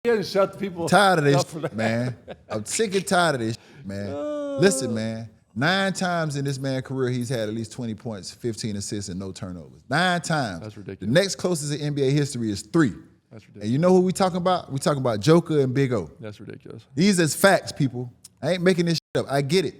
he hasn't shut the people Tired of this up for that. man. I'm sick and tired of this man. Listen, man. 9 times in this man's career, he's had at least 20 points, 15 assists, and no turnovers. 9 times. That's ridiculous. The next closest in NBA history is 3. That's ridiculous. And you know who we talking about? We talking about Joker and Big O. That's ridiculous. These is facts, people. I ain't making this shit up. I get it.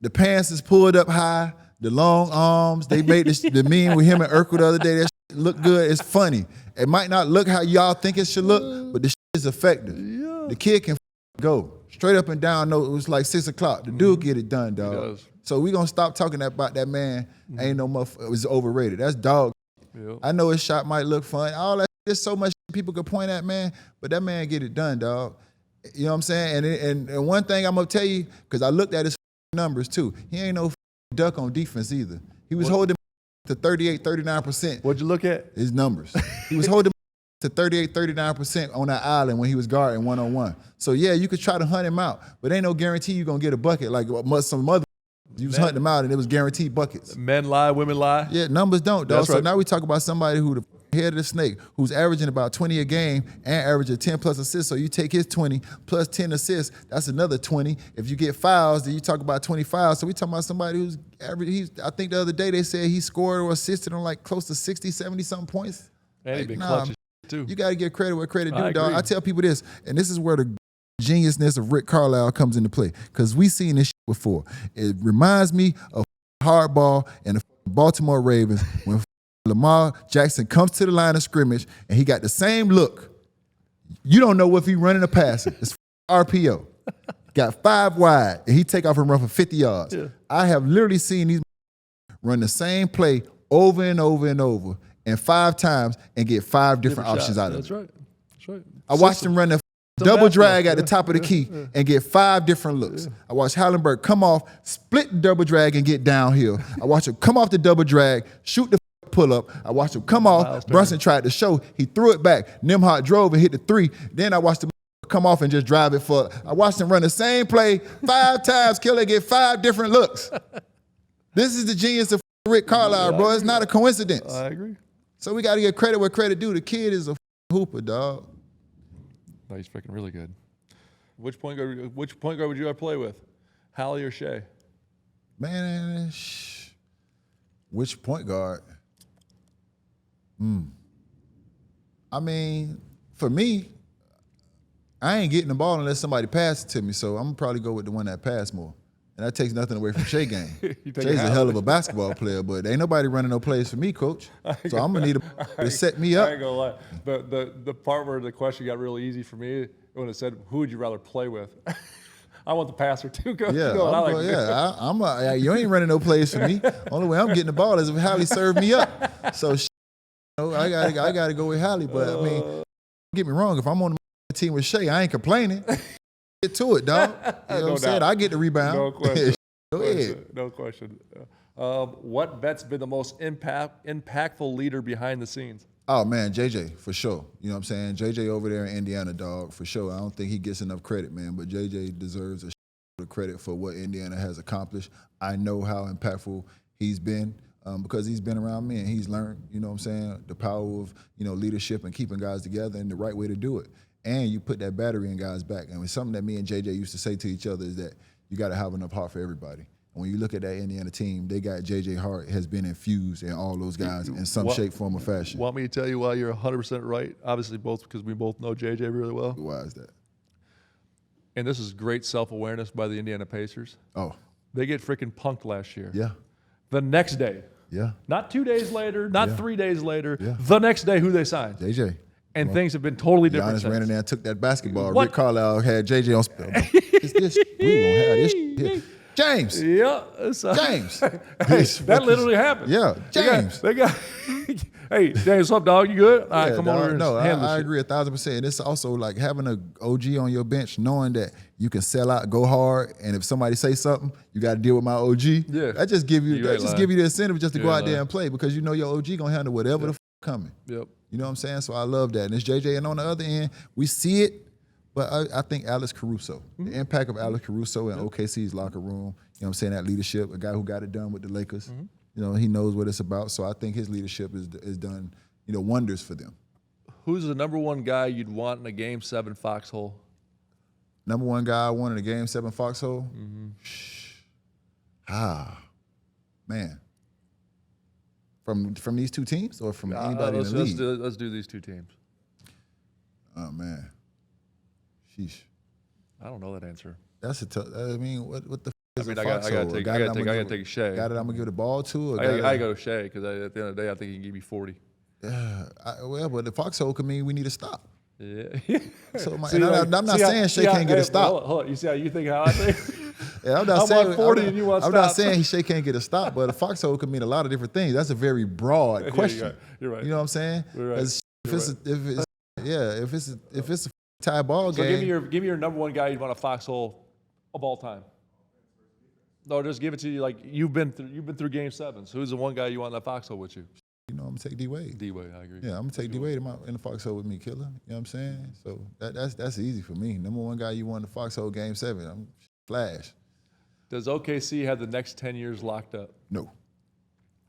The pants is pulled up high, the long arms. They made the meme with him and Urkel the other day. That shit look good. It's funny. It might not look how y'all think it should look, but the shit is effective. Yeah. The kid can go straight up and down. No, it was like 6 o'clock. The dude get it done, dog. He does. So we gonna stop talking about that man. Ain't no motherfucker. It was overrated. That's dog. Yep. I know his shot might look fun. All that. There's so much people could point at, man. But that man get it done, dog. You know what I'm saying? And one thing I'm gonna tell you, because I looked at his numbers too. He ain't no duck on defense either. He was holding to 38, 39%. What'd you look at? His numbers. He was holding to 38, 39% on that island when he was guarding one-on-one. So yeah, you could try to hunt him out, but ain't no guarantee you're gonna get a bucket like some other. You was hunting him out and it was guaranteed buckets. Men lie, women lie. Yeah, numbers don't, dog. That's So right. now we talk about somebody who the head of the snake, who's averaging about 20 a game and averaging 10 plus assists. So you take his 20 plus 10 assists, that's another 20. If you get fouls, then you talk about 20 fouls. So we talking about somebody who's average. I think the other day they said he scored or assisted on like close to 60, 70 something points. And he Like, been nah, clutch as too. You got to give credit where credit I due, dog. agree. I tell people this, and this is where the geniusness of Rick Carlisle comes into play, because we seen this shit before. It reminds me of hardball and the Baltimore Ravens when Lamar Jackson comes to the line of scrimmage and he got the same look. You don't know if he running or passing. It's RPO. Got 5 wide and he take off and run for 50 yards. Yeah. I have literally seen these run the same play over and over and over and 5 times and get 5 different options shots. out of it. That's right. That's right. I watched him run the double drag at the top of the key and get 5 different looks. I watched Hallenberg come off, split the double drag and get downhill. I watched him come off the double drag, shoot the pull up. I watched him come off. Brunson tried to show. He threw it back. Nimhart drove and hit the 3. Then I watched him come off and just drive it for. I watched him run the same play 5 times, Killer get 5 different looks. This is the genius of Rick Carlisle, bro. It's not a coincidence. I agree. So we got to get credit where credit due. The kid is a hooper, dog. No, he's freaking really good. Which point guard would you play with? Hallie or Shea? Man, which point guard? I mean, for me, I ain't getting the ball unless somebody passes it to me, so I'm going to probably go with the one that passed more. And that takes nothing away from Shea game. Shea's a hell of a basketball player, but ain't nobody running no plays for me, coach. So I'm going to need him to set me up. I ain't gonna lie. The part where the question got really easy for me when it said, who would you rather play with? I want the passer too. Yeah, you ain't running no plays for me. Only way I'm getting the ball is if Hallie served me up. So I got to go with Hallie. But I mean, don't get me wrong. If I'm on the team with Shea, I ain't complaining. Get to it, dog. You know what I'm saying? I get the rebound. No question. Go ahead. No question. What vet's been the most impactful leader behind the scenes? Oh, man, JJ, for sure. You know what I'm saying? JJ over there in Indiana, dog, for sure. I don't think he gets enough credit, man, but JJ deserves a credit for what Indiana has accomplished. I know how impactful he's been because he's been around me and he's learned, you know what I'm saying, the power of, leadership and keeping guys together and the right way to do it. And you put that battery in guys' back. And it's something that me and JJ used to say to each other is that you got to have enough heart for everybody. When you look at that Indiana team, they got JJ Hart has been infused in all those guys in some shape, form, or fashion. Want me to tell you why you're 100% right? Obviously, because we both know JJ really well. Why is that? And this is great self-awareness by the Indiana Pacers. Oh. They get freaking punked last year. Yeah. The next day. Yeah. Not 2 days later, not 3 days later. Yeah. The next day, who they signed. JJ. And things have been totally different. Giannis ran in there and took that basketball. What? Rick Carlisle had JJ on spell. We won't have this shit here. James. Yeah. James. Hey, that literally happened. Yeah. James. They got hey, James, what's up, dog? You good? All right, come on. No, I agree 1,000%. It's also like having an OG on your bench, knowing that you can sell out, go hard, and if somebody say something, you got to deal with my OG. Yeah. That just give you the incentive just to go out there and play because you know your OG gonna handle whatever the coming. Yep. You know what I'm saying? So I love that. And it's JJ. And on the other end, we see it, but I think Alex Caruso, the impact of Alex Caruso in OKC's locker room, you know what I'm saying, that leadership, a guy who got it done with the Lakers, he knows what it's about. So I think his leadership is done, wonders for them. Who's the number one guy you'd want in a Game 7 foxhole? Number one guy I want in a Game 7 foxhole? Man. From these two teams or from anybody in the league? Let's do these two teams. Oh, man. Sheesh. I don't know that answer. That's a tough. I mean, what the is I a gotta foxhole? take Shea. Guy that I'm gonna give the ball to. I go to Shea because at the end of the day, I think he can give me 40. But the foxhole could mean we need to stop. Yeah. So I'm not saying Shea can't get a stop. Hold on. You see how you think how I think? Yeah, I'm not saying 40 and you want I'm stop. not saying Shea can't get a stop, but a foxhole could mean a lot of different things. That's a very broad question. You're right. You know what I'm saying? You're right. If it's a tie ball game. So give me your number one guy you'd want a foxhole of all time. No, just give it to you like you've been through Game 7s. Who's the one guy you want in that foxhole with you? I'm gonna take D-Wade. D-Wade, I agree. Yeah, I'm gonna take D-Wade in the foxhole with me, killer. You know what I'm saying? So that's easy for me. Number one guy you want in the foxhole Game 7. I'm Flash. Does OKC have the next 10 years locked up? No.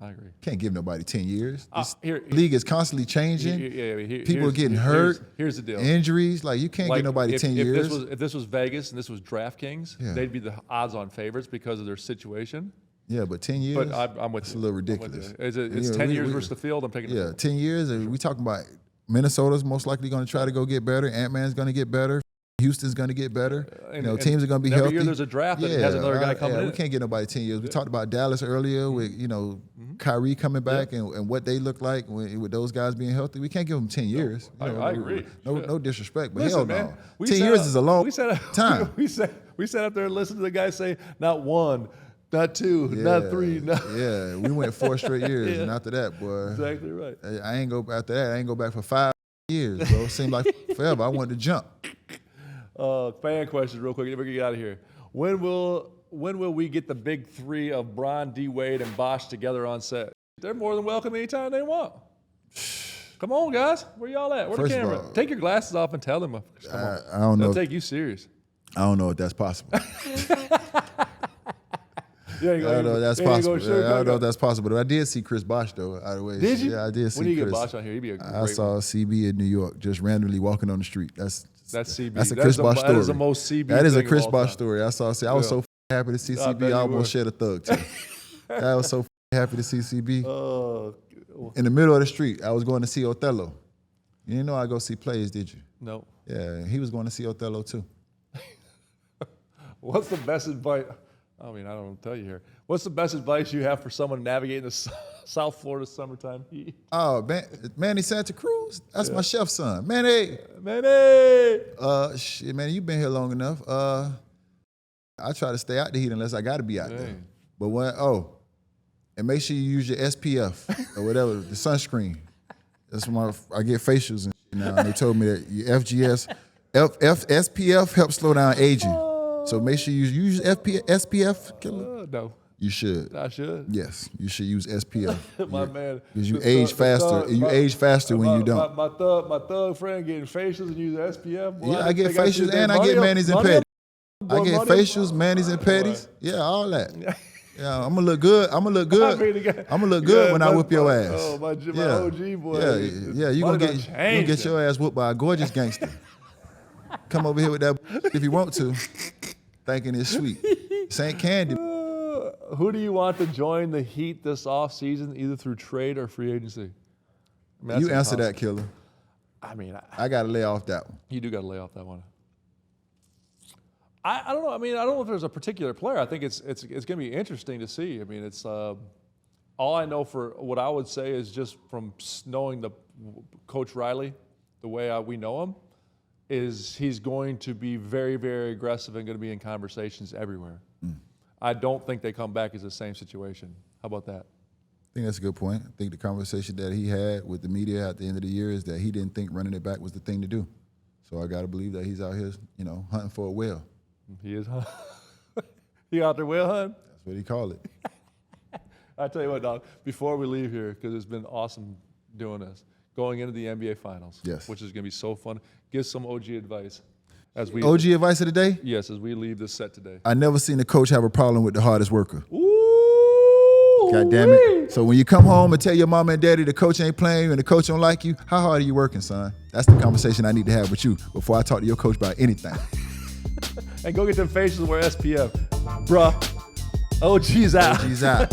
I agree. Can't give nobody 10 years. This league is constantly changing. People are getting hurt. Here's the deal. Injuries. Like, you can't give nobody 10 years. If this was Vegas and this was DraftKings, they'd be the odds-on favorites because of their situation. Yeah, but 10 years, but I'm with it's you. a little ridiculous. It's 10 years versus the field. I'm taking the field. 10 years. And we talking about Minnesota's most likely going to try to go get better. Ant-Man's going to get better. Houston's going to get better. Teams are going to be healthy. Every year there's a draft that has another guy coming in. We can't get nobody 10 years. We talked about Dallas earlier with, Kyrie coming back and what they look like with those guys being healthy. We can't give them 10 years. I agree. No disrespect, but Listen, hell man, no. 10 years is a long time. We sat up there and listened to the guy say, not one, not two, not three. No. Yeah, we went 4 straight years, and after that, boy. Exactly right. I ain't go back for 5 years, bro. It seemed like forever. I wanted to jump. Fan questions real quick. We're gonna get out of here. When will we get the big three of Bron, D-Wade, and Bosh together on set? They're more than welcome anytime they want. Come on, guys. Where y'all at? Where the camera? Take your glasses off and tell them. Come on. I don't know. They'll take you serious. I don't know if that's possible. I don't know if that's possible. I don't know if that's possible. But I did see Chris Bosh, though, out of the way. Did you? Yeah, I did see Chris. When do you get Bosh on here? He'd be a great I saw CB in New York, just randomly walking on the street. That's CB. That's a Chris Bosh story. That is the most CB. That is a Chris Bosh story. I was so happy to see I bet CB. I you almost were. shed a thug too. I was so happy to see CB. Oh, In the middle of the street, I was going to see Othello. You didn't know I go see plays, did you? no. Yeah, he was going to see Othello too. What's the best advice? I mean, I don't want to tell you here. What's the best advice you have for someone navigating the South Florida summertime heat? Oh, Manny Santa Cruz? That's my chef's son. Manny! Shit, man, you've been here long enough. I try to stay out the heat unless I got to be out there. Dang. But and make sure you use your SPF or whatever, the sunscreen. That's I get facials and shit now. And they told me that your SPF helps slow down aging. So make sure you use SPF, killer. No, You should. I should. Yes, you should use SPF. My man. Because you age faster. You age faster when you don't. My thug friend getting facials and using SPF. Boy, Yeah, I get think I facials see and I money get up- manis and money petties. up- I boy, get money up- facials, manis and petties. Yeah, all that. Yeah, I'm gonna look good. I'm gonna look good. I'm gonna look good when I whip your ass. Oh, my Yeah. OG boy. Yeah. You gonna get your ass whooped by a gorgeous gangster. Come over here with that if you want to, thinking it's sweet. Saint Candy. Who do you want to join the Heat this offseason, either through trade or free agency? I mean, that's You answer impossible. that, killer. I mean, I gotta lay off that one. you do got to lay off that one. I don't know. I mean, I don't know if there's a particular player. I think it's going to be interesting to see. I mean, it's all I know for what I would say is just from knowing the Coach Riley, the way we know him, is he's going to be very, very aggressive and going to be in conversations everywhere. I don't think they come back as the same situation. How about that? I think that's a good point. I think the conversation that he had with the media at the end of the year is that he didn't think running it back was the thing to do. So I gotta believe that he's out here, hunting for a whale. He is, huh? He out there well hunting? That's what he called it. I tell you what, dog, before we leave here, because it's been awesome doing this, going into the NBA Finals, Yes. which is going to be so fun. Give some OG advice as we OG advice of the day? Yes, as we leave this set today. I never seen a coach have a problem with the hardest worker. Ooh, God damn it. So when you come home and tell your mama and daddy the coach ain't playing you and the coach don't like you, how hard are you working, son? That's the conversation I need to have with you before I talk to your coach about anything. And go get them facials and wear SPF. Bruh, OG's out. OG's out.